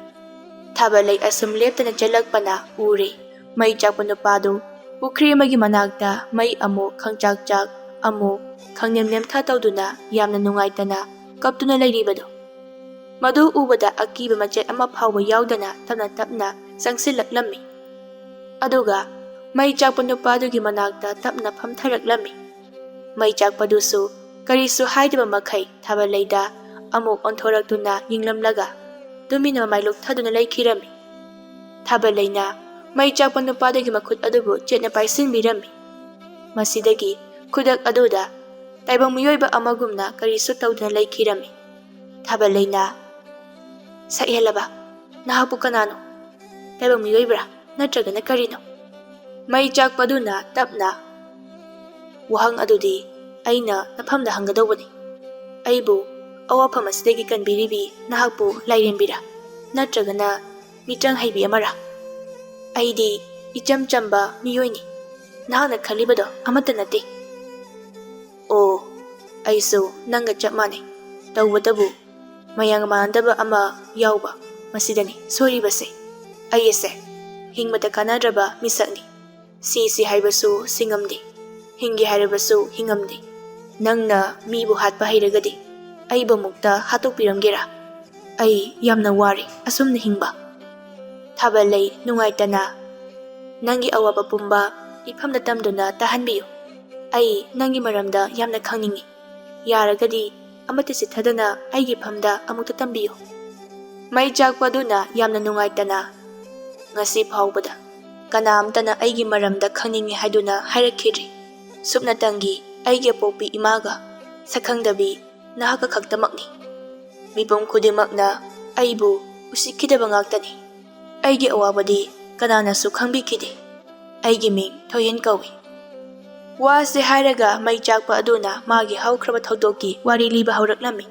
Thaballei asum leptana chalakpana uri mai chakpa nupadu pukri amagi manakta mai amu khangchak amu khangnemnem tha tawduna yamna nungaitana kaptuna leiribado. Madu ubada akiba machet ama phawba yaudana tapna sangsilaklami. Aduga mai chakpa nupadugi manakta tapna phamtharaklami. Mai chakpadusu karisu haidaba makhai Thaballei amuk onthoraktuna yinglamlaga tumina mailuk thaduna leikhirami. Thaballei mai chakpa nupadugi makhut adubu chetna paisinbirami. Masidagi kudak aduda taibang miyoiba amagumna karisu tawduna leikhirami. Thaballei sa ihalaba nahapu kanano taibang miyoibra natragana karino. May chakpaduna tapna. Wahang adudi aina nafamda hanggadawbani. Aibu awafam asidagi kanbiribi nahakpu lairembira natragana mitrang haibi amara. Aidi icham chamba miyoini. Nahakna khalibado amata nate. Oh, aisu nanga chap manai. Tawbatabu mayang mandaba ama yauba masidani soribase. Ayese hingmata kanadraba misakni. Si haibasu singamdi. Hingi haibasu hingamdi. Nangna mibu hatpa hairagadi. Aiba mukta hatok piramgira. Ay yamna wari asumna hingba. Thaballei nungaitana. Nangi awaba pumba ifamda tamduna tahanbiyo. Ay nangi maramda yamna khangningi. Yaragadi amata sithadana aigi famda amukta tambiyo. May chakpaduna yamna nungaitana. Ngasi phawbada kanamtana aigi maramda khangningi haiduna hairakidri. Supnatangi aigi popi imaga sakhangdabi nahaka khaktamakni. Mipum khudimakna aibu usikidaba ngaktani. Aigi awabadi kananasu khangbikide. Aigi ming Thoyen kawi. Wase hairaga may chakpa aduna magi hawkraba thawdokki wari liba hawraklami.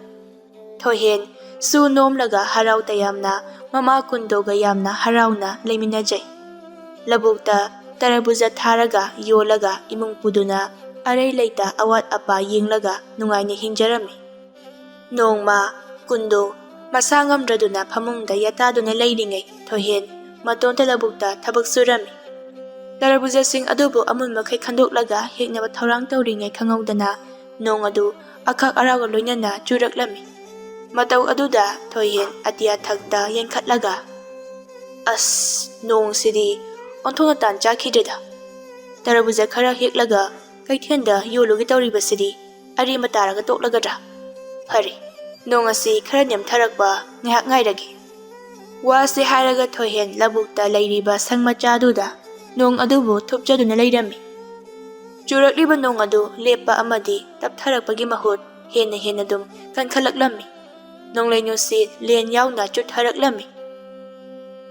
Thoyen su nomlaga haraw tayamna mama kundoga yamna harawna leiminajay. Labukta tarabuza tharaga yolaga imung puduna aray leita awat apa yinglaga nungaini hingjarami. Nongma kundo masangamdraduna phamungda yataduna leiringay Thoyen matonta labukta thabak surami. Tarabuza sing adubu amun makai khandoklaga heknaba thorang tawringay khangawdana nong adu akhak araga loinana churaklami. Mataw aduda Thoyen atiya thakta yenkhatlaga. As nong sidi onthona tan chakhidreda. Tarabuza khara heklaga kaithenda yolugi tawribasidi ari mataraga toklagadra. Phari nong asi khara nemtharakpa ngahak ngairagi. Wase hairaga Thoyen labukta leiriba sangmachaduda nong adubu thupchaduna leirami. Churakliba nong adu lepa amadi taptharakpagi mahut henna dum kankhalaklammi. Nong lainusi len yauna chutharaklami.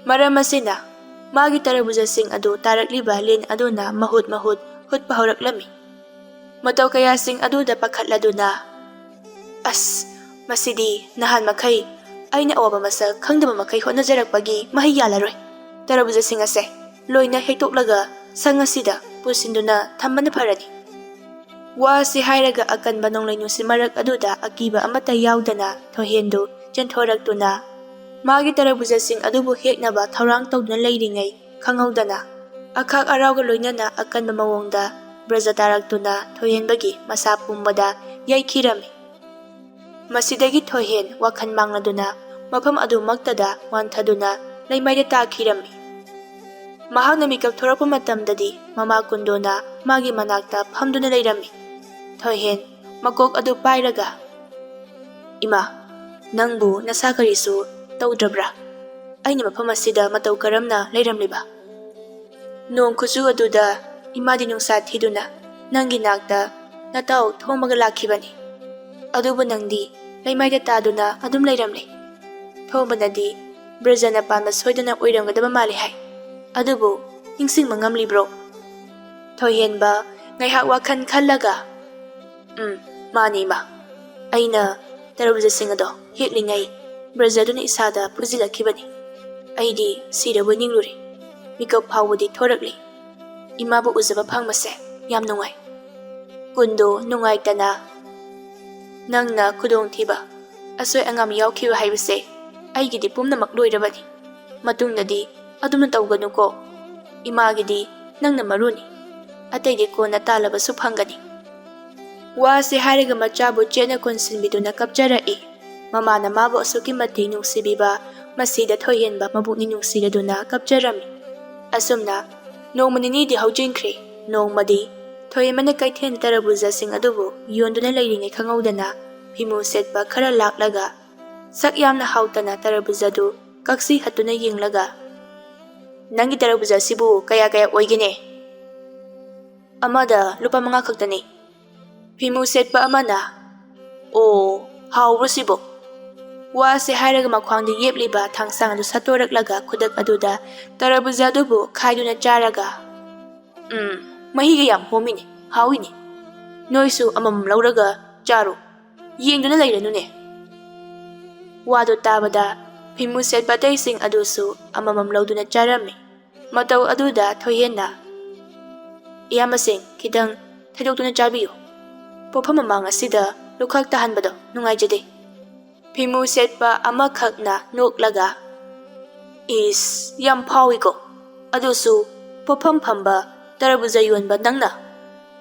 Maram asina magi tarabuza sing adu tarakliba len aduna mahut hutpa hawraklami. Mataw kaya sing aduda pakhatladuna. As masidi nahan makai aina awaba masak khangdaba makai hotnajarakpagi mahiyalaroi. Tarabuza sing ase loina hektoklaga sangasida pusinduna thambana pharani. Wase hairaga akanba nonglainusi marak aduda akiba amata yaudana Thoyendu chenthoraktuna. Magi tarabuza sing adubu heknaba thorang tawduna leiringay khangawdana akhak arawga loinana akanba mawongda braja taraktuna Thoyenbagi masa pumbada yaikhirami. Masidagi Thoyen wakhan mangladuna mafam adu maktada wanthaduna leimaida takhirami. Mahakna mikap thorapa matamdadi mama kundona magi manakta phamduna leirami. Thoyen makok adu pairaga. Ima, nangbu nasa karisu tawdrabra. Aina mafam asida mataw karamna leiramliba. Nong khusu aduda imadi nungsa thiduna nangi nakta nataw thomaga lakhibani. Adubu nangdi leimaida taduna adum leiramli. Thomanadi brajana panma soidana oiramgadaba mali hai. Adubu ningsing mangamlibro. Thoyen ba ngaihak wakhan khallaga. Mani ma. Aina tarabuza sing ado heklingay brajaduna isada puzilakibani. Aidi sirabu ningluri. Mikap phawadi thorakli. Imabu uzaba phangmase yam nungay. Kundo nungaitana. Nangna khudong thiba asoy angam yawkhiba haibase aigidi pumnamak loirabani. Matungdadi adumna tawganu ko. Imagidi nangna maruni. Ataydi ko natalaba suphangani. Wase hairaga machabu chena konsinbiduna kapcharai. Mamana mabu asuki mating nungsibiba masida Thoyenba mabukni nungsiraduna kapcharami. Asumna nong maninidi hawjinkri nong madi Thoyen mana kaithen tarabuza sing adubu yonduna leiringay khangawdana himu setba khara laklaga sak yamna hawtana tarabuzadu kaksi hatuna yinglaga. Nangi tarabuza sibu kaya oigine. Amada lupa mga kaktani. Himuset pa amana. O hawro sibu. Wase hairaga makhwangdi yepliba thangsang adu satoraklaga kudak aduda tarabuza dubu khaiduna charaga. Mahiga yam homine, hawine. Noisu amam lauraga charo. Yengduna lairanune. Wado tabada, Phimu set batay sing adusu amamam lauduna charami. Mataw aduda thoyena. Iyamasing kitang thadokduna chabiyo. Pofamamang asida lukhak tahanbado nungaijade. Phimu set pa amakhak na noklaga. Is yam phawiko. Adusu pofam phamba tarabuza yonba nangna.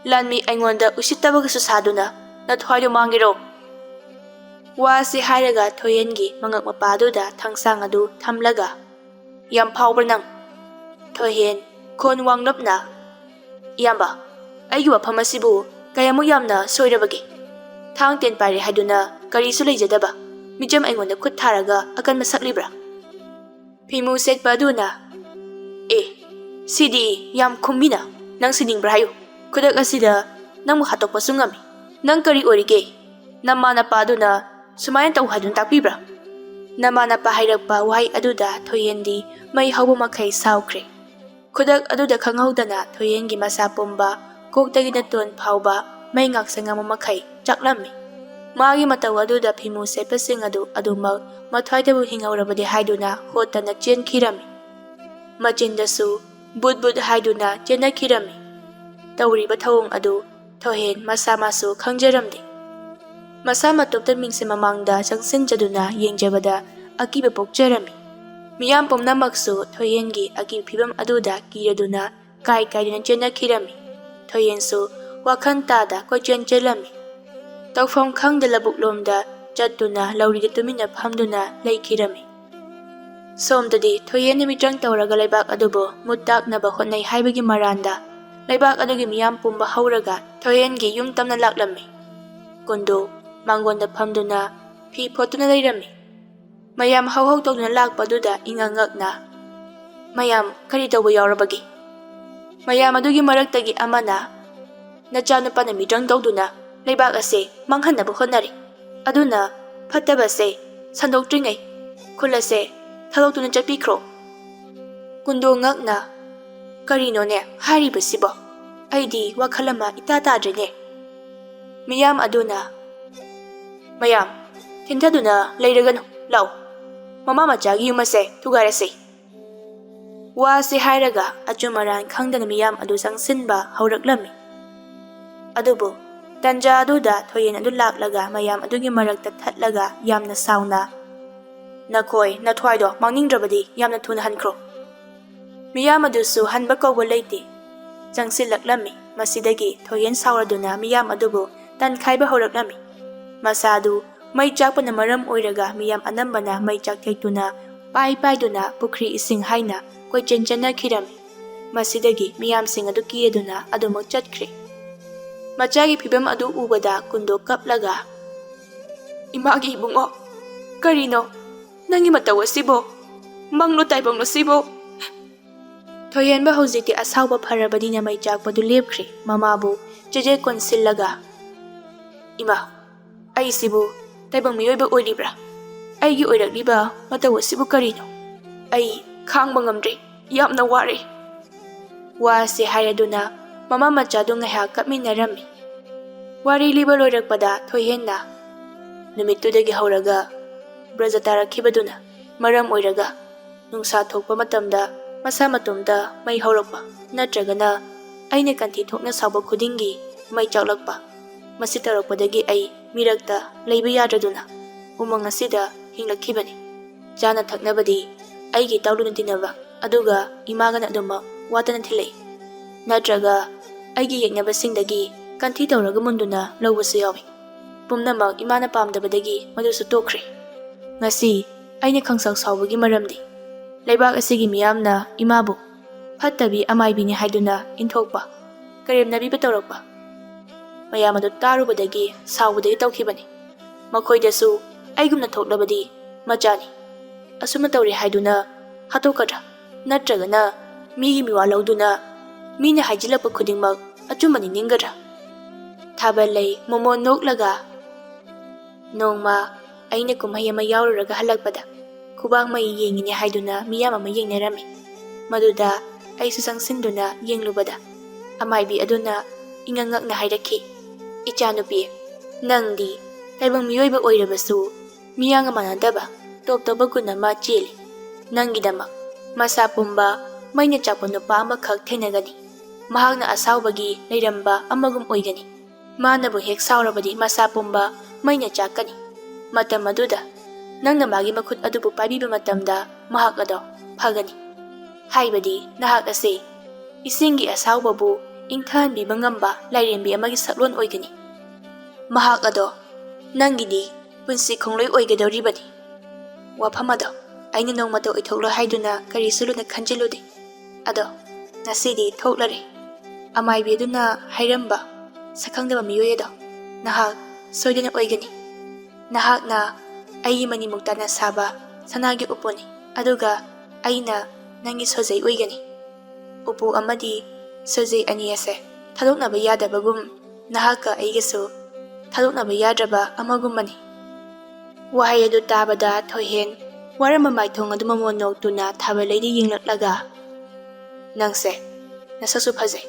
Lanmi aingonda usitabagasu saduna nathwaido mangiro. Wasi hairaga thoyengi mangak mapaduda thangsang adu thamlaga. Yam phawbar nang. Thoyen khon wanglapna. Yamba, aigi wafam asibu kayamu yamna soirabagi. Thang ten pare haiduna karisu leijadaba. Mijam aingonda khut tharaga akan masaklibra. Phimu set paduna. Sidi yam khumina nang siningbra hayo. Kudak asida nang muhatokpa sungami. Nang kari orige. Namana paduna sumayan tau hadun takpibra. Namana pa hairakpa wahay aduda thoyendi may hawba makay saukre. Kudak aduda khanghaudana thoyengi masa pumba koktagi naton phawba may ngaksanga mamakay chaklami. Magi mataw aduda Phimu set pasing adumag mathwaitabu hingaurabadi haiduna hota na chen kirami. Machindasu budbud haiduna chena kirami. Tauriba thawong adu thohen masa masu khangjaramdi. Masa matupta mingse mamangda changsinjaduna yengjabada akiba pokjarami. Miyam pomnamaksu thoyengi aki phibam aduda kiraduna kai kaiduna chena kirami. Thoyensu wakhan tada kochen chelami. Tawfam khangdala buklomda chatuna laurida tumina phamduna leikirami. Somdadi thoyen mitrang tawraga laibak adubo mutaknaba hotnai haibagi maranda. Laibak adugi miyam pumba hauraga thoyengi yum tamna laklami. Kundo mangonda phamduna phi photuna leirami. Mayam hauhau tawduna lakpaduda ingangakna. Mayam kari tawba yaurabagi. Mayam adugi maraktagi amana nachanupana mitrang tawduna laibak ase manghannabu hotnari. Aduna phattabase sandoktringay khulase thalokduna chapikro. Kundo ngakna karino ne haribasibo. Aidi wakhalama itatadrene. Miyam aduna mayam thintaduna leiragano law. Mama machagi yumase tugarase. Wasi hairaga achumaran khangdana miyam adu sangsinba hauraklami. Adubo tanja aduda thoyen adu laklaga mayam adugi marakta thatlaga yamna sauna. Nakoi nathwaido mangningdrabadi yamna thuna hankro. Miyam adusu hanba kawba leiti. Changsilaklami masidagi thoyen sauraduna miyam adubu tankhaiba horaklami. Masadu may chakpana maram oiraga miyam anambana may chaktektuna paiduna pukri ising haina koi chenchana kirami. Masidagi miyam sing adu kiyaduna adumak chatkri. Machagi phibam adu ubada kundo kaplaga. Imagi ibungo. Karino? Nangi matawa sibo. Manglo taibanglo sibo. Thoyenba hojikti asawba pharabadina may chakpadu lepkri. Mamabu jeje konsillaga. Ima, ay sibo taibang miyoyba oiribra. Aigi oirakliba matawa sibo karino. Ay khangba ngamdri. Yamna wari. Wasi hayaduna mama machadu ngayha kapminarami. Wari liba loirakpada thoyenna. Numitudagi hauraga braja tarakibaduna maram oiraga nungsa thokpa matamda masa matumda may haurakpa natragana aina kanthi thokna sawba khudingi may chaklakpa. Masi tarakpadagi ay mirakta leiba yadraduna umang asida hinglakhibani. Jana thaknabadi aigi tawluna tinaba aduga imagana aduma watana thilai. Natraga aigi yeknabasingdagi kanthi tawraga munduna lawbasu yawi. Pumnamak imana pamdabadagi madusu tokri. Ngasi aina khangsak sawbagi maramdi laibak asigi miyamna imabu phattabi amaibini haiduna inthokpa karemnabi batawrakpa. Mayam adu tarubadagi sawbadagi tawkhibani. Makhoidasu aigumna thoklabadi machani asuma tawri haiduna hatokadra natragana migi miwa lawduna mina haijilakpa khudingmak achumani ningadra. Thaballei momo noklaga nongma aina kumhai ama yaururaga halakpada khubang mai yengini haiduna miyam ama yengnarami. Maduda aisu sangsinduna yenglubada Amaibi aduna ingangakna hairaki. Ichanupi, nangdi taibang miyoiba oirabasu miyanga manadaba top toba guna ma chili. Nanggidamak masa pumba maina chakpa nupa amakak thenagani. Mahakna asawbagi leiramba amagum oigani. Manabu hek saurabadi masa pumba maina chakani. Matam aduda nangna magi makut adubu paibiba matamda mahak ado phagani. Haibadi nahak ase isingi asawbabu ingthanbiba ngamba lairembi amagi saklon oigani. Mahak ado nangidi punsi khongloi oigadoribani. Wafam ado aina nongmato ithoklo haiduna karisu luna khanjiludi. Ado nasidi thoklare. Amaibi aduna hairamba sakhangdaba miyoy ado nahak soidana oigani. Nahakna ayi manimuktana saba sanagi uponi aduga aina nangi sojai oigani. Upu amadi sojai ani ase thadoknaba yadabagum nahaka aigasu thadoknaba yadraba amagumani. Wahai adu tabada thoihen warama maithong adu mamon noktuna Thaballei yinglaklaga nangse nasasu phajai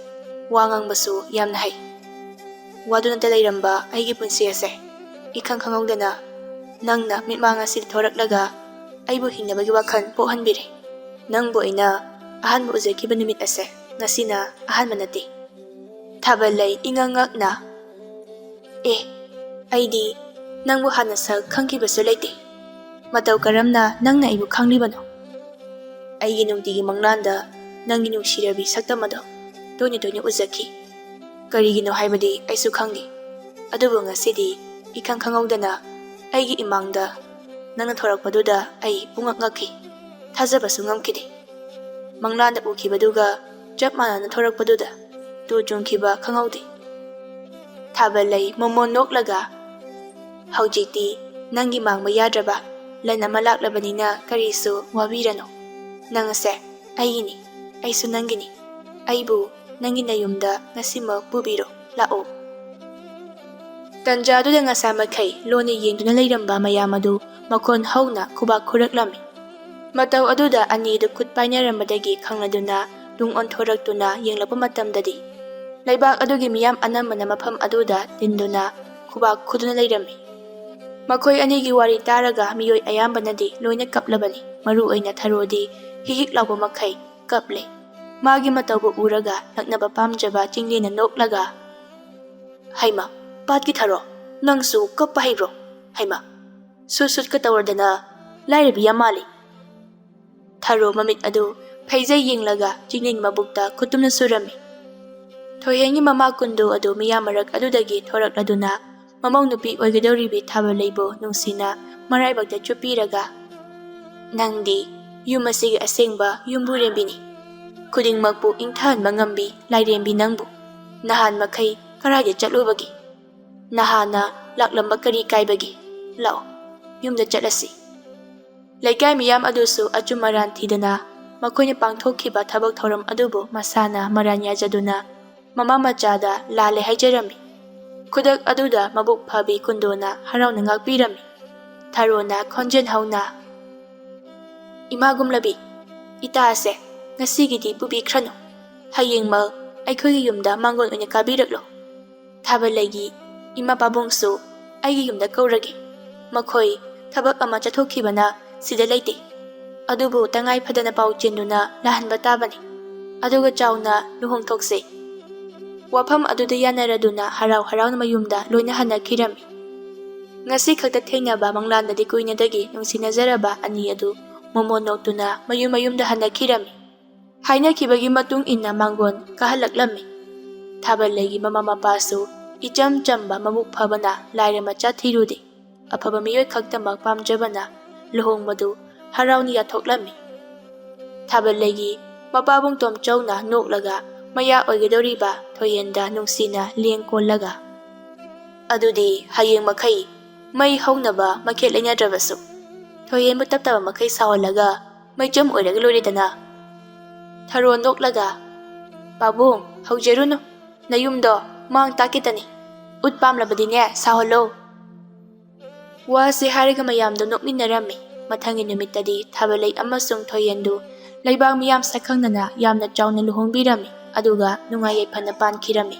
wangang basu yamna hai. Waduna talairamba aigi punsi ase ikhang khangawdana nangna mitmanga sil thoraklaga aibu hingnabagi wakhan pohanbire. Nangbu aina ahanba ujakiba numit ase ngasina ahanba nati. Thaballei ingangakna aidi nangbu hana sak khangkibasu leite. Matau karamna nangna aibu khanglibano. Aigi nungtigi manglanda nangi nungsirabi saktamado tonya tonya ujaki. Karigino haibadi aisu khangdi. Adubu ngasidi ikhang khangawdana aigi imangda nangna thorakpaduda ai pungak ngakki. Thajabasu ngamkidi. Manglanda ukibaduga chap manana thorakpaduda tu jungkiba khangawdi. Thaballei momon noklaga haujikti nangi mangba yadraba lana malaklabanina karisu wabirano. Nangase aigini aisu nangini aibu nangi nayumda ngasima pubiro lao. Tanjaduda ngasa makai lone yengduna leiramba mayam adu makon hauna kubak khuraklami. Matau aduda ani du khut painarambadagi khangladuna lung onthoraktuna yenglapa matamdadi laibak adugi miyam anamana mafam aduda tinduna kubak khuduna leirami. Makhoi anigi wari taraga miyoy ayambanadi loina kaplabani. Maru oina Tharodi hihik lawba makai kaple. Magi matawbu uraga naknaba pamjaba chinglina noklaga haima patki Tharo nangsu kappa haibro haima susut ka tawardana lairabi yamali. Tharo mamit adu phaijai yinglaga chingling mabukta khutumna surami. Thoyengi mama kundu adu miyamarak adudagi thorakladuna mamau nupi oigadoribi Thaballei nungsina maraibakta chupiraga nangdi yumasigi asengba yumburembini. Khudingmakpu ingthanba ngambi lairembi nangbu. Nahan makai karaja chatlubagi. Nahana laklamba kari kaibagi. Lao yumda chatlasi. Laikai miyam adusu achumaran thidana makoina pangthokhiba thabak thoram adubu masana maran yajaduna mama machada lale haijarami. Khudak aduda mabuk phabi kundona harauna ngakpirami. Tharona khonjen hauna imagumlabi ita ase ngasigidi pubikhrano hayengmal aikhoigi yumda mangon oina kabiraklo. Thaballei ima pabungsu aigi yumda kauragi. Makhoi thabak ama chathokhibana sida leite. Adubu tangai phadana pau chenduna lahanba tabani. Aduga chauna luhongthokse. Wafam aduda yanaraduna harau harauna mayumda loina hanakhirami. Ngasi khakta thengnaba manglandadi kuinadagi nungsinazaraba ani adu momon noktuna mayum-mayumda hanakhirami. Hainakibagi matung inna mangon kahalaklami. Thaballei mama mapasu icham chamba mamuk phabana laira macha thirudi. Aphaba miyoy khaktamak pamjabana luhongmadu harauni yathoklami. Thaballei mapabung tomchauna noklaga maya oigadoriba thoyenda nungsina lengkollaga. Adudi hayeng makai mai haunaba makhet leinadrabasu thoyenbu taptaba makai sawalaga mai jam oiraga loridana. Tharo noklaga pabung haujeruno nayumdo mang takitani utpamlabadine sawalo. Wasi hariga mayamdo nokminarami. Mathangi numittadi Thaballei amasung thoyendu laibang miyam sakhangnana yamna chauna luhongbirami. ꯑꯗꯨꯒ ꯅꯨꯡꯉꯥꯏ ꯌꯥꯏꯐꯅ ꯄꯥꯟꯈꯤꯔꯝꯃꯤ꯫